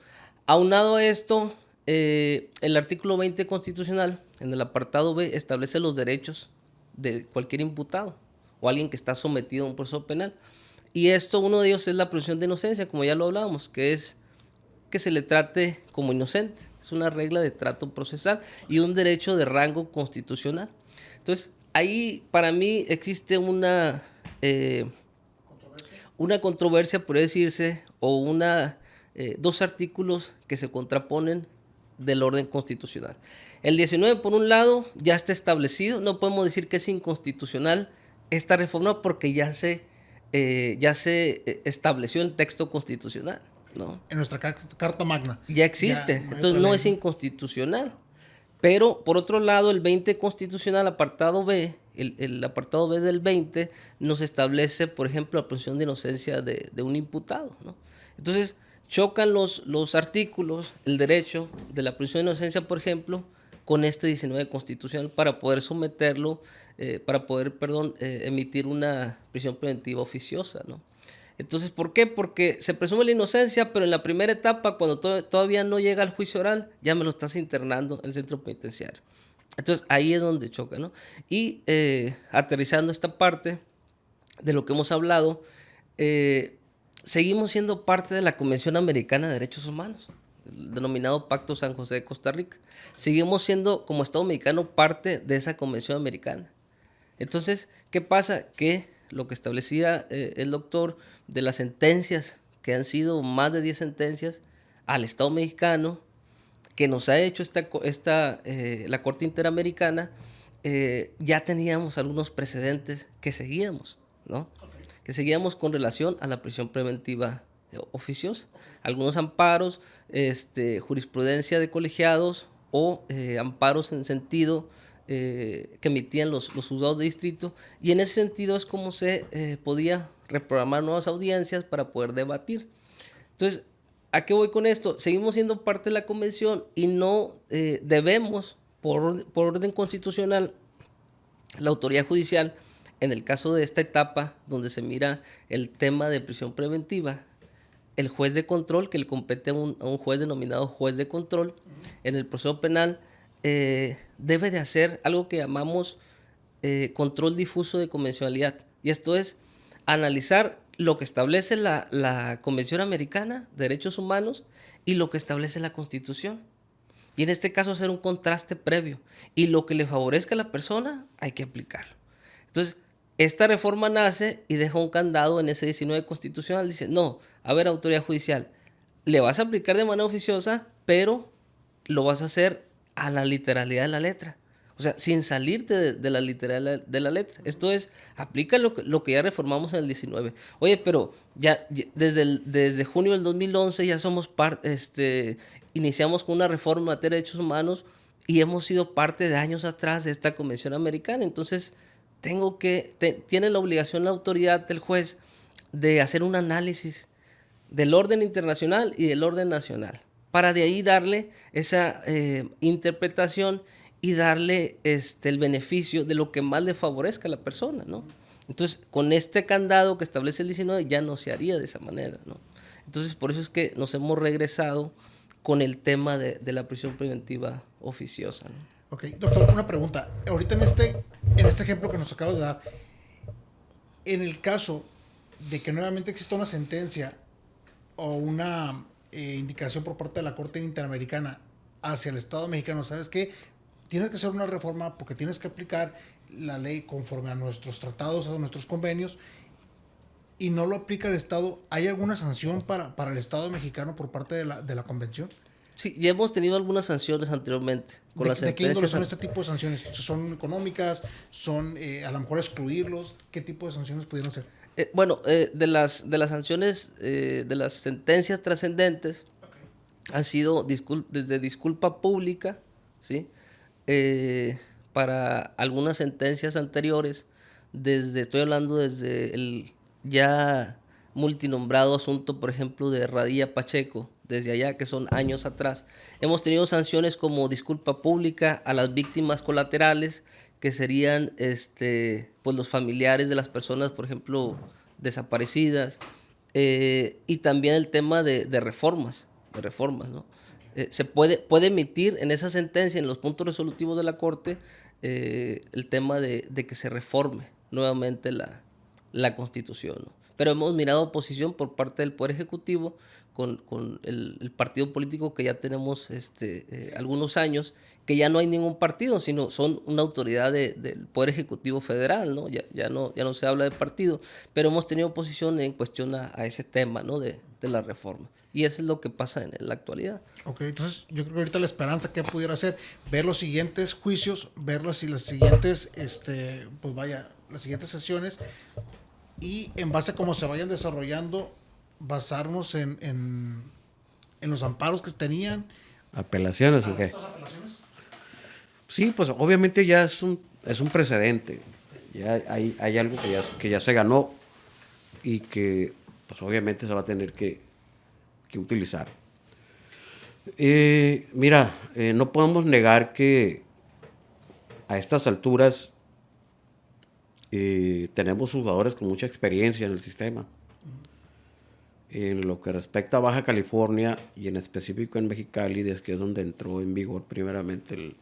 Aunado a esto, el artículo 20 constitucional, en el apartado B, establece los derechos de cualquier imputado o alguien que está sometido a un proceso penal. Y esto, uno de ellos es la presunción de inocencia, como ya lo hablábamos, que es que se le trate como inocente. Es una regla de trato procesal y un derecho de rango constitucional. Entonces, ahí para mí existe una controversia, podría decirse, o dos artículos que se contraponen del orden constitucional. El 19, por un lado, ya está establecido, no podemos decir que es inconstitucional esta reforma porque ya se estableció el texto constitucional, ¿no?
En nuestra Carta Magna.
Ya existe, entonces no es inconstitucional. Pero, por otro lado, el 20 constitucional, apartado B, el apartado B del 20, nos establece, por ejemplo, la presunción de inocencia de un imputado, ¿no? Entonces, chocan los artículos, el derecho de la presunción de inocencia, por ejemplo, con este 19 constitucional para poder someterlo, emitir una prisión preventiva oficiosa, ¿no? Entonces, ¿por qué? Porque se presume la inocencia, pero en la primera etapa, cuando todavía no llega al juicio oral, ya me lo estás internando en el centro penitenciario. Entonces, ahí es donde choca, ¿no? Y aterrizando esta parte de lo que hemos hablado, seguimos siendo parte de la Convención Americana de Derechos Humanos, el denominado Pacto San José de Costa Rica. Seguimos siendo, como Estado mexicano, parte de esa Convención Americana. Entonces, ¿qué pasa? Que lo que establecía el doctor de las sentencias, que han sido más de 10 sentencias al Estado mexicano, que nos ha hecho la Corte Interamericana, ya teníamos algunos precedentes que seguíamos, ¿no? Que seguíamos con relación a la prisión preventiva oficiosa. Algunos amparos, jurisprudencia de colegiados o amparos en sentido que emitían los juzgados de distrito, y en ese sentido es como se podía reprogramar nuevas audiencias para poder debatir. Entonces, ¿a qué voy con esto? Seguimos siendo parte de la convención y no debemos, por orden constitucional, la autoridad judicial, en el caso de esta etapa donde se mira el tema de prisión preventiva, el juez de control, que le compete a un juez denominado juez de control en el proceso penal, debe de hacer algo que llamamos control difuso de convencionalidad. Y esto es analizar lo que establece la Convención Americana de Derechos Humanos y lo que establece la Constitución. Y en este caso hacer un contraste previo. Y lo que le favorezca a la persona hay que aplicarlo. Entonces, esta reforma nace y deja un candado en ese 19 constitucional. Dice, no, a ver, autoridad judicial, le vas a aplicar de manera oficiosa, pero lo vas a hacer a la literalidad de la letra. O sea, sin salirte de la literalidad de la letra. Esto es, aplica lo que ya reformamos en el 19. Oye, pero ya desde junio del 2011 ya somos iniciamos con una reforma en materia de derechos humanos y hemos sido parte de años atrás de esta Convención Americana. Entonces, tiene la obligación la autoridad del juez de hacer un análisis del orden internacional y del orden nacional, para de ahí darle esa interpretación y darle el beneficio de lo que más le favorezca a la persona, ¿no? Entonces, con este candado que establece el 19 ya no se haría de esa manera, ¿no? Entonces, por eso es que nos hemos regresado con el tema de la prisión preventiva oficiosa, ¿no?
Ok, doctor, una pregunta. Ahorita en este ejemplo que nos acabas de dar, en el caso de que nuevamente exista una sentencia o una indicación por parte de la Corte Interamericana hacia el Estado mexicano, ¿sabes qué? Tienes que hacer una reforma porque tienes que aplicar la ley conforme a nuestros tratados, a nuestros convenios, y no lo aplica el Estado. ¿Hay alguna sanción para el Estado mexicano por parte de la convención?
Sí, ya hemos tenido algunas sanciones anteriormente. Con las
¿De qué índole
sentencias
son este tipo de sanciones? ¿Son económicas? ¿Son a lo mejor excluirlos? ¿Qué tipo de sanciones pudieran ser?
de las sanciones, de las sentencias trascendentes, han sido desde disculpa pública, ¿sí? Para algunas sentencias anteriores, estoy hablando desde el ya multinombrado asunto, por ejemplo, de Radilla Pacheco, desde allá, que son años atrás. Hemos tenido sanciones como disculpa pública a las víctimas colaterales, que serían pues los familiares de las personas, por ejemplo, desaparecidas, y también el tema de reformas, ¿no? Se puede emitir en esa sentencia, en los puntos resolutivos de la Corte, el tema de que se reforme nuevamente la Constitución, ¿no? Pero hemos mirado oposición por parte del Poder Ejecutivo con el partido político que ya tenemos algunos años, que ya no hay ningún partido, sino son una autoridad del Poder Ejecutivo Federal, ¿no? Ya no se habla de partido, pero hemos tenido oposición en cuestión a ese tema, ¿no? de la reforma. Y eso es lo que pasa en la actualidad.
Ok, entonces yo creo que ahorita la esperanza que pudiera ser ver los siguientes juicios, ver las siguientes, pues vaya, las siguientes sesiones y en base a cómo se vayan desarrollando, basarnos en los amparos que tenían.
¿Apelaciones o qué? Sí, pues obviamente ya es un precedente. Ya hay algo que ya se ganó y que pues obviamente se va a tener que utilizar. Mira, no podemos negar que a estas alturas tenemos jugadores con mucha experiencia en el sistema. En lo que respecta a Baja California y en específico en Mexicali, desde que es donde entró en vigor primeramente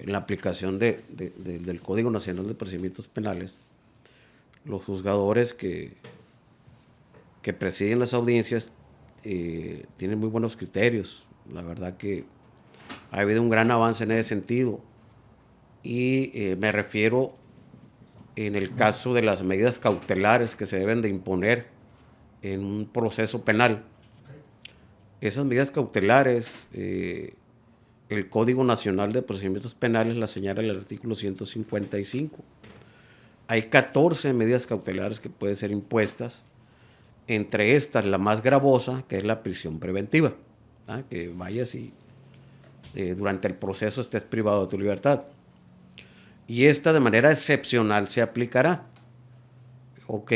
la aplicación del Código Nacional de Procedimientos Penales, los juzgadores que presiden las audiencias tienen muy buenos criterios. La verdad que ha habido un gran avance en ese sentido. Y me refiero en el caso de las medidas cautelares que se deben de imponer en un proceso penal. Esas medidas cautelares, el Código Nacional de Procedimientos Penales la señala en el artículo 155. Hay 14 medidas cautelares que pueden ser impuestas. Entre estas, la más gravosa, que es la prisión preventiva, ¿ah? Que vayas y durante el proceso estés privado de tu libertad. Y esta de manera excepcional se aplicará. Ok.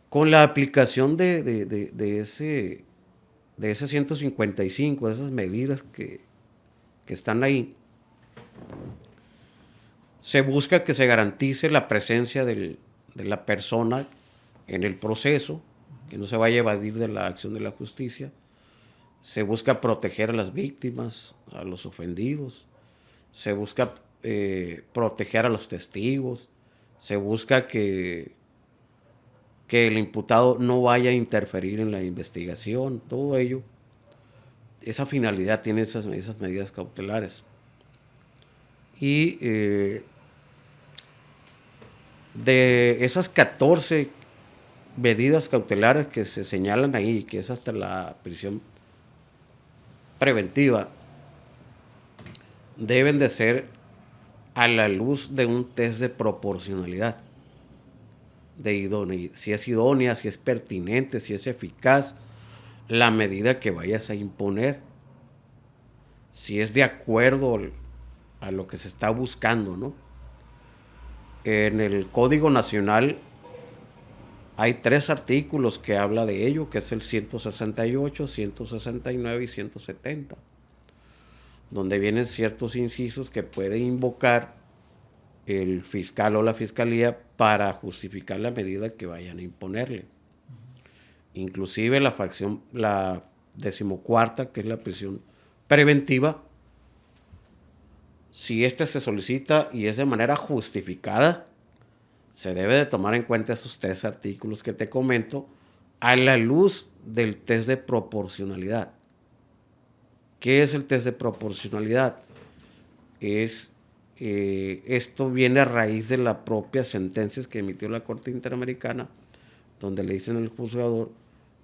Con la aplicación de ese 155, de esas medidas que están ahí, se busca que se garantice la presencia de la persona en el proceso, que no se vaya a evadir de la acción de la justicia. Se busca proteger a las víctimas, a los ofendidos. Se busca proteger a los testigos. Se busca que el imputado no vaya a interferir en la investigación. Todo ello, esa finalidad tiene esas medidas cautelares. Y de esas 14 medidas cautelares que se señalan ahí, que es hasta la prisión preventiva, deben de ser a la luz de un test de proporcionalidad, si es idónea, si es pertinente, si es eficaz la medida que vayas a imponer, si es de acuerdo a lo que se está buscando, ¿no? En el Código Nacional hay 3 artículos que habla de ello, que es el 168, 169 y 170, donde vienen ciertos incisos que puede invocar el fiscal o la fiscalía para justificar la medida que vayan a imponerle. Inclusive la 14ª, que es la prisión preventiva, si se solicita y es de manera justificada, se debe de tomar en cuenta esos 3 artículos que te comento a la luz del test de proporcionalidad. ¿Qué es el test de proporcionalidad? Esto viene a raíz de las propias sentencias que emitió la Corte Interamericana, donde le dicen al juzgador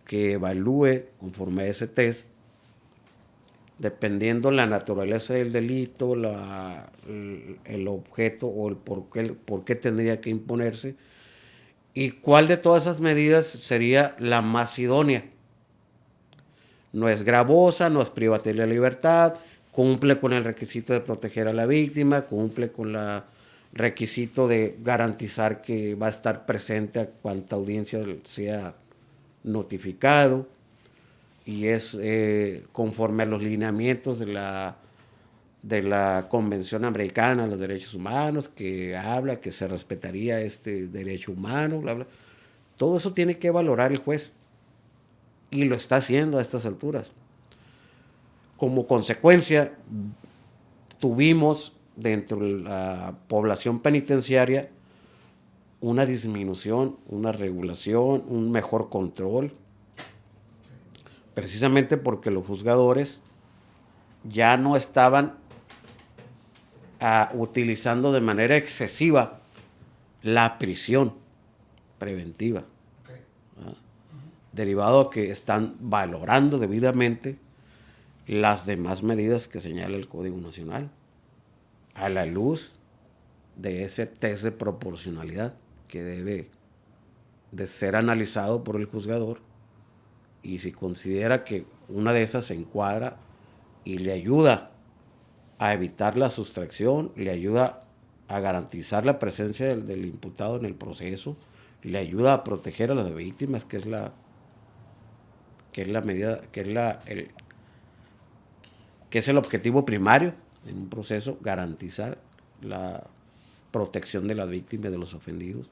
que evalúe conforme a ese test, dependiendo la naturaleza del delito, el objeto o el por qué tendría que imponerse, y cuál de todas esas medidas sería la más idónea. No es gravosa, no es privativa de la libertad, cumple con el requisito de proteger a la víctima, cumple con el requisito de garantizar que va a estar presente a cuanta audiencia sea notificado, y es conforme a los lineamientos de la Convención Americana de los Derechos Humanos, que habla que se respetaría este derecho humano, bla, bla. Todo eso tiene que valorar el juez, y lo está haciendo a estas alturas. Como consecuencia, tuvimos dentro de la población penitenciaria una disminución, una regulación, un mejor control, precisamente porque los juzgadores ya no estaban utilizando de manera excesiva la prisión preventiva, derivado a que están valorando debidamente las demás medidas que señala el Código Nacional, a la luz de ese test de proporcionalidad que debe de ser analizado por el juzgador, y si considera que una de esas se encuadra y le ayuda a evitar la sustracción, le ayuda a garantizar la presencia del imputado en el proceso, le ayuda a proteger a las víctimas, que es la medida, que es el objetivo primario en un proceso, garantizar la protección de las víctimas y de los ofendidos.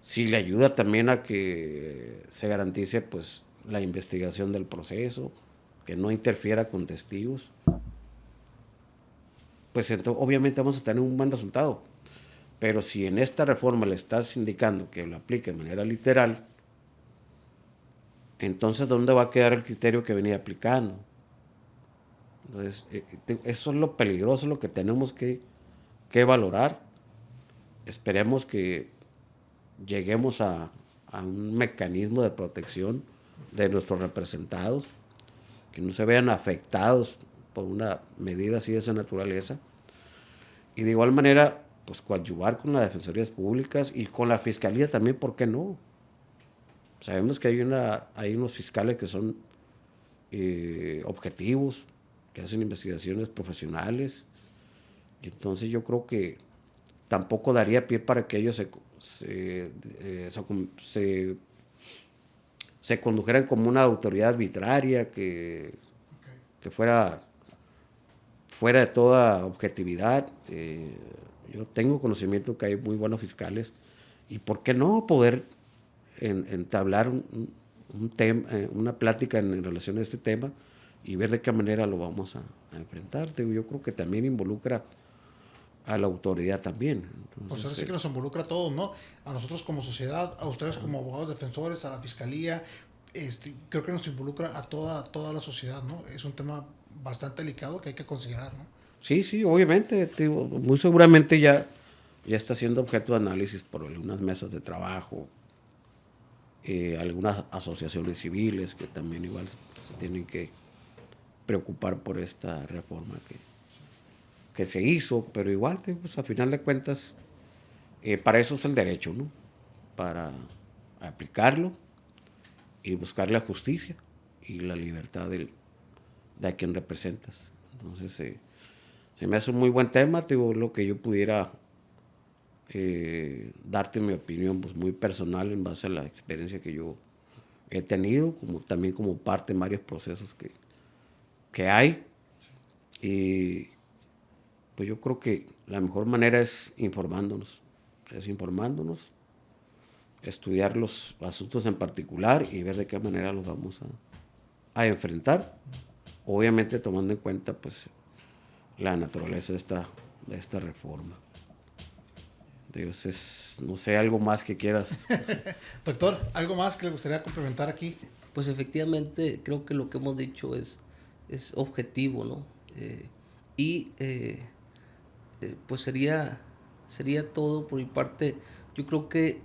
Si le ayuda también a que se garantice pues la investigación del proceso, que no interfiera con testigos, pues entonces obviamente vamos a tener un buen resultado. Pero si en esta reforma le estás indicando que lo aplique de manera literal, entonces ¿dónde va a quedar el criterio que venía aplicando? Entonces, eso es lo peligroso, lo que tenemos que valorar. Esperemos que lleguemos a un mecanismo de protección de nuestros representados, que no se vean afectados por una medida así de esa naturaleza. Y de igual manera, pues coadyuvar con las defensorías públicas y con la fiscalía también, ¿por qué no? Sabemos que hay unos fiscales que son objetivos, que hacen investigaciones profesionales, y entonces yo creo que tampoco daría pie para que ellos se condujeran como una autoridad arbitraria que fuera de toda objetividad. Yo tengo conocimiento que hay muy buenos fiscales, y por qué no poder entablar una plática en relación a este tema y ver de qué manera lo vamos a enfrentar. Yo creo que también involucra a la autoridad también. Entonces,
pues ahora sí que nos involucra a todos, ¿no? A nosotros como sociedad, a ustedes como abogados defensores, a la fiscalía. Creo que nos involucra a toda la sociedad, ¿no? Es un tema bastante delicado que hay que considerar, ¿no?
Sí, obviamente. Muy seguramente ya está siendo objeto de análisis por algunas mesas de trabajo, algunas asociaciones civiles que también igual se tienen que preocupar por esta reforma que se hizo, pero igual, pues a final de cuentas, para eso es el derecho, ¿no? Para aplicarlo y buscar la justicia y la libertad de a quien representas. Entonces, se me hace un muy buen tema, lo que yo pudiera darte mi opinión pues muy personal en base a la experiencia que yo he tenido, también como parte en varios procesos que hay. Y pues yo creo que la mejor manera es informándonos, estudiar los asuntos en particular y ver de qué manera los vamos a enfrentar, obviamente tomando en cuenta pues la naturaleza de esta reforma. Entonces, no sé, algo más que quieras.
Doctor, ¿algo más que le gustaría complementar aquí?
Pues efectivamente, creo que lo que hemos dicho es objetivo, ¿no? Pues sería todo por mi parte. Yo creo que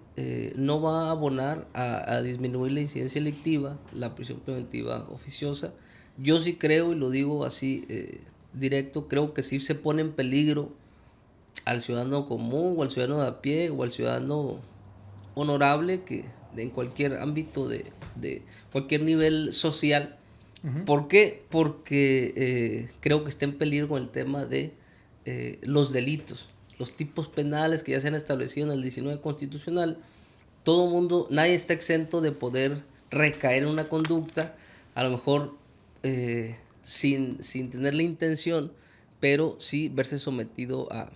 no va a abonar a disminuir la incidencia delictiva, la prisión preventiva oficiosa. Yo sí creo, y lo digo así directo, creo que sí se pone en peligro al ciudadano común o al ciudadano de a pie o al ciudadano honorable que en cualquier ámbito de cualquier nivel social. ¿Por qué? Porque creo que está en peligro con el tema de los delitos, los tipos penales que ya se han establecido en el 19 constitucional. Todo mundo, nadie está exento de poder recaer en una conducta, a lo mejor sin tener la intención, pero sí verse sometido a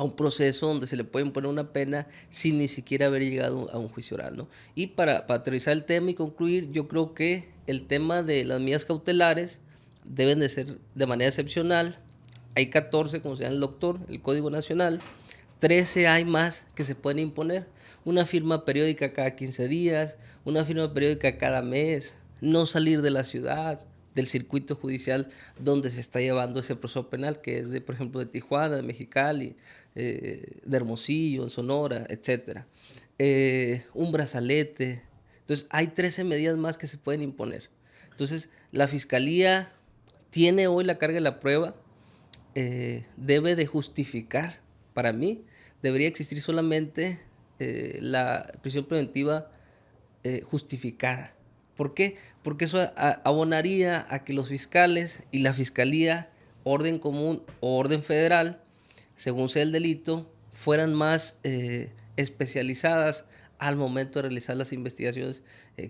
un proceso donde se le puede imponer una pena sin ni siquiera haber llegado a un juicio oral, ¿no? Y para aterrizar el tema y concluir, yo creo que el tema de las medidas cautelares deben de ser de manera excepcional. Hay 14, como señala el doctor, el Código Nacional. 13 hay más que se pueden imponer. Una firma periódica cada 15 días, una firma periódica cada mes, no salir de la ciudad, del circuito judicial donde se está llevando ese proceso penal, que es de, por ejemplo, de Tijuana, de Mexicali, de Hermosillo, en Sonora, etc. Un brazalete. Entonces, hay 13 medidas más que se pueden imponer. Entonces, la Fiscalía tiene hoy la carga de la prueba, debe de justificar, para mí, debería existir solamente la prisión preventiva justificada. ¿Por qué? Porque eso abonaría a que los fiscales y la Fiscalía, orden común o orden federal, según sea el delito, fueran más especializadas al momento de realizar las investigaciones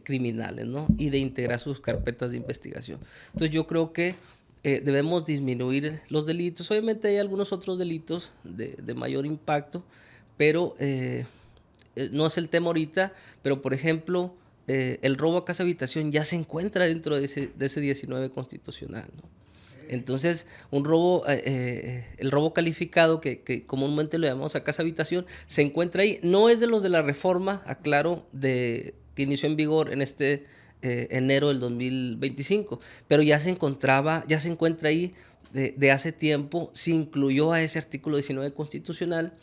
criminales, ¿no? Y de integrar sus carpetas de investigación. Entonces yo creo que debemos disminuir los delitos. Obviamente hay algunos otros delitos de mayor impacto, pero no es el tema ahorita, pero por ejemplo, el robo a casa habitación ya se encuentra dentro de ese 19 constitucional, ¿no? Entonces, un robo, el robo calificado, que comúnmente lo llamamos a casa habitación, se encuentra ahí. No es de los de la reforma, aclaro, que inició en vigor en este enero del 2025, pero ya se encuentra ahí de hace tiempo, se incluyó a ese artículo 19 constitucional.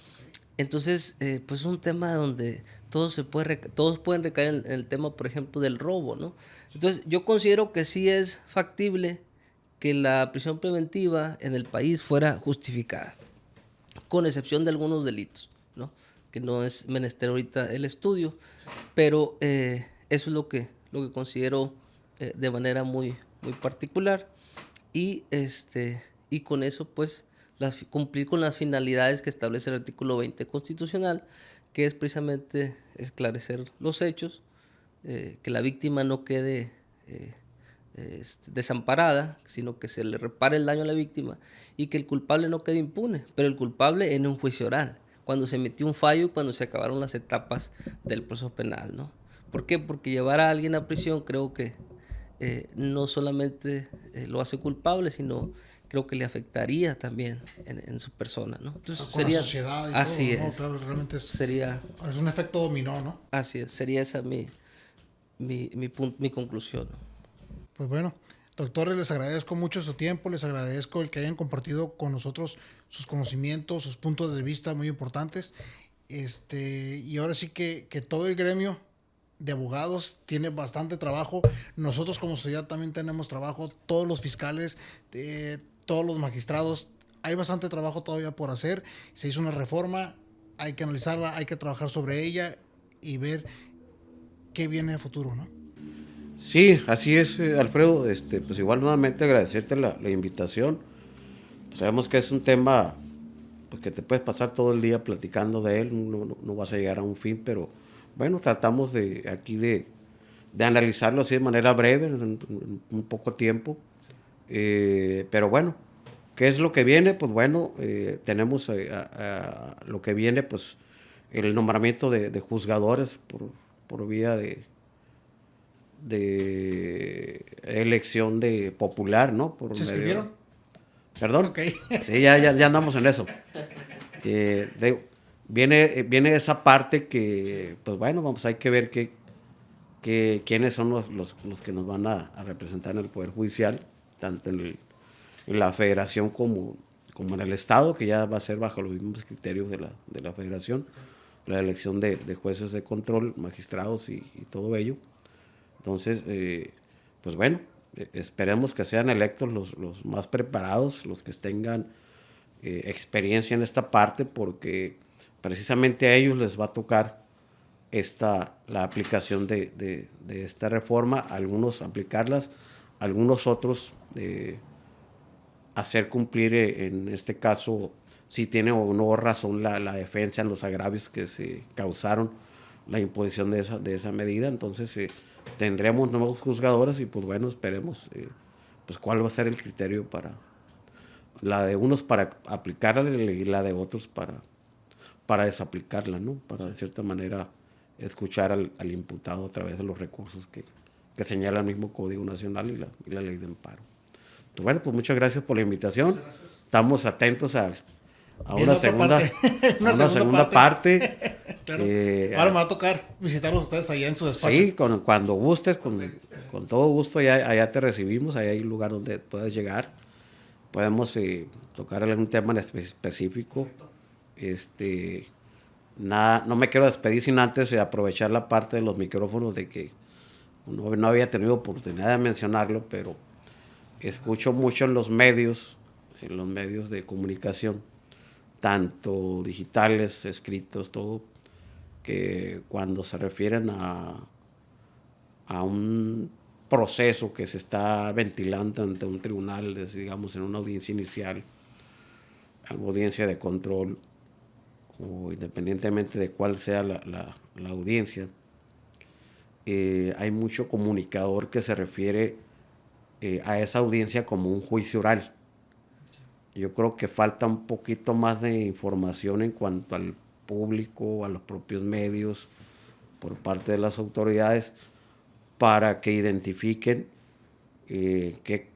Entonces, pues es un tema donde todos pueden recaer en el tema, por ejemplo, del robo, ¿no? Entonces, yo considero que sí es factible que la prisión preventiva en el país fuera justificada, con excepción de algunos delitos, ¿no? Que no es menester ahorita el estudio, pero eso es lo que considero de manera muy, muy particular, y con eso, pues, cumplir con las finalidades que establece el artículo 20 constitucional, que es precisamente esclarecer los hechos, que la víctima no quede desamparada, sino que se le repare el daño a la víctima y que el culpable no quede impune, pero el culpable en un juicio oral, cuando se emitió un fallo y cuando se acabaron las etapas del proceso penal, ¿no? ¿Por qué? Porque llevar a alguien a prisión creo que no solamente lo hace culpable, sino creo que le afectaría también en su persona, ¿no? Entonces
con
sería,
la sociedad y
así
todo, ¿no?
es,
Claro, realmente es un efecto dominó, ¿no?
así es, sería esa mi conclusión, ¿no?
Pues bueno, doctores, les agradezco mucho su tiempo, les agradezco el que hayan compartido con nosotros sus conocimientos, sus puntos de vista muy importantes. Y ahora sí que todo el gremio de abogados tiene bastante trabajo. Nosotros como sociedad también tenemos trabajo, todos los fiscales, todos los magistrados, hay bastante trabajo todavía por hacer. Se hizo una reforma, hay que analizarla, hay que trabajar sobre ella y ver qué viene de futuro, ¿no?
Sí, así es, Alfredo. Pues igual nuevamente agradecerte la invitación. Pues sabemos que es un tema pues que te puedes pasar todo el día platicando de él, no vas a llegar a un fin, pero bueno, tratamos de analizarlo así de manera breve, en un poco tiempo. Pero bueno, ¿qué es lo que viene? Pues bueno, tenemos lo que viene, pues el nombramiento de juzgadores por vía de elección popular, ¿no?
¿Se escribieron?
¿Perdón?
Okay.
Sí, ya andamos en eso. Viene esa parte que, pues bueno, hay que ver quiénes son los que nos van a representar en el Poder Judicial, tanto en la Federación como en el Estado, que ya va a ser bajo los mismos criterios de la Federación. la elección de jueces de control, magistrados y todo ello. Entonces, pues bueno, esperemos que sean electos los más preparados, los que tengan experiencia en esta parte, porque precisamente a ellos les va a tocar la aplicación de esta reforma, algunos aplicarlas, algunos otros hacer cumplir, en este caso, si tiene o no razón la defensa en los agravios que se causaron la imposición de esa medida. Entonces tendremos nuevos juzgadores y pues bueno, esperemos pues cuál va a ser el criterio para la de unos para aplicarla y la de otros para desaplicarla, ¿no? Para de cierta manera escuchar al imputado a través de los recursos que señala el mismo Código Nacional y la Ley de Amparo. Entonces, bueno, pues muchas gracias por la invitación. Estamos atentos a una segunda parte.
Claro. Ahora me va a tocar visitarlos ustedes allá en su despacho.
Sí, cuando gustes, con todo gusto, allá te recibimos, allá hay un lugar donde puedes llegar. Podemos tocar algún tema en específico. No me quiero despedir sin antes aprovechar la parte de los micrófonos, de que no había tenido oportunidad de mencionarlo, pero escucho mucho en los medios de comunicación, tanto digitales, escritos, todo, que cuando se refieren a un proceso que se está ventilando ante un tribunal, digamos, en una audiencia inicial, una audiencia de control, o independientemente de cuál sea la audiencia, hay mucho comunicador que se refiere a esa audiencia como un juicio oral. Yo creo que falta un poquito más de información en cuanto al público, a los propios medios, por parte de las autoridades, para que identifiquen en qué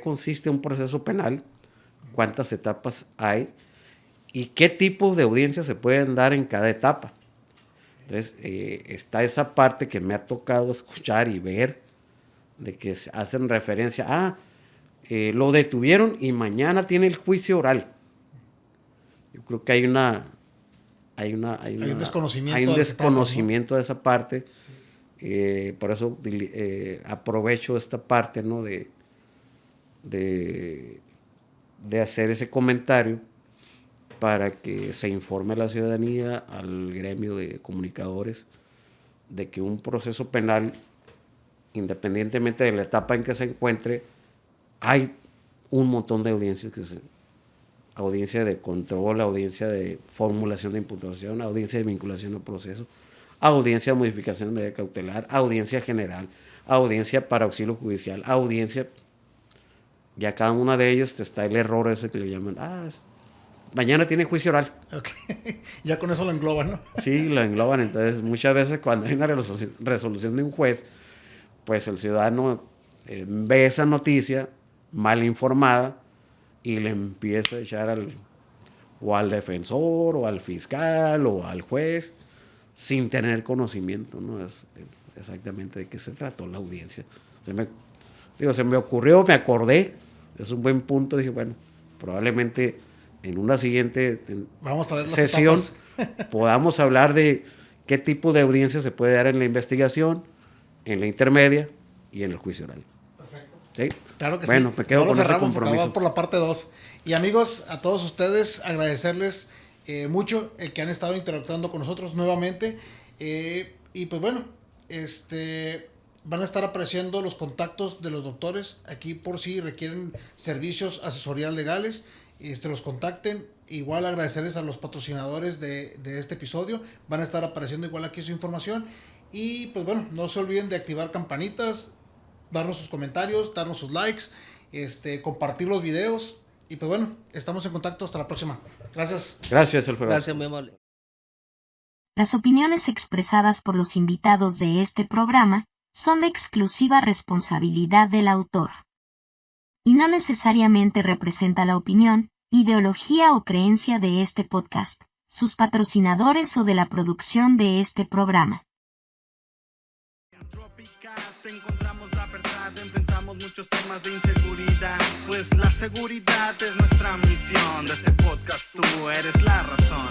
consiste un proceso penal, cuántas etapas hay y qué tipo de audiencias se pueden dar en cada etapa. Entonces, está esa parte que me ha tocado escuchar y ver, de que hacen referencia lo detuvieron y mañana tiene el juicio oral. Yo creo que hay un desconocimiento de esa parte. Sí. Por eso aprovecho esta parte, ¿no? de hacer ese comentario para que se informe a la ciudadanía, al gremio de comunicadores, de que un proceso penal, independientemente de la etapa en que se encuentre, hay un montón de audiencias, audiencia de control, audiencia de formulación de imputación, audiencia de vinculación al proceso, audiencia de modificación de medida cautelar, audiencia general, audiencia para auxilio judicial, audiencia, ya cada una de ellos está el error ese que le llaman, mañana tiene juicio oral.
Okay. Ya con eso lo engloban, ¿no?
Sí, lo engloban. Entonces, muchas veces cuando hay una resolución de un juez, pues el ciudadano ve esa noticia mal informada y le empieza a echar al defensor o al fiscal o al juez sin tener conocimiento, ¿no? Es exactamente de qué se trató la audiencia. Se me ocurrió, me acordé, es un buen punto, dije, bueno, probablemente en una siguiente sesión podamos hablar de qué tipo de audiencia se puede dar en la investigación, en la intermedia y en el juicio oral.
Perfecto.
¿Sí?
Claro que
bueno,
sí.
Me quedo con ese compromiso.
Por la parte 2. Y amigos, a todos ustedes, agradecerles mucho el que han estado interactuando con nosotros nuevamente. Y pues bueno, van a estar apareciendo los contactos de los doctores aquí por si requieren servicios asesorías legales. Los contacten. Igual agradecerles a los patrocinadores de este episodio. Van a estar apareciendo igual aquí su información. Y pues bueno, no se olviden de activar campanitas, darnos sus comentarios, darnos sus likes, compartir los videos. Y pues bueno, estamos en contacto. Hasta la próxima. Gracias.
Gracias, Alfredo.
Gracias, muy amable.
Las opiniones expresadas por los invitados de este programa son de exclusiva responsabilidad del autor y no necesariamente representa la opinión, ideología o creencia de este podcast, sus patrocinadores o de la producción de este programa.
En Tropicast encontramos la verdad, enfrentamos muchos temas de inseguridad, pues la seguridad es nuestra misión. De este podcast tú eres la razón.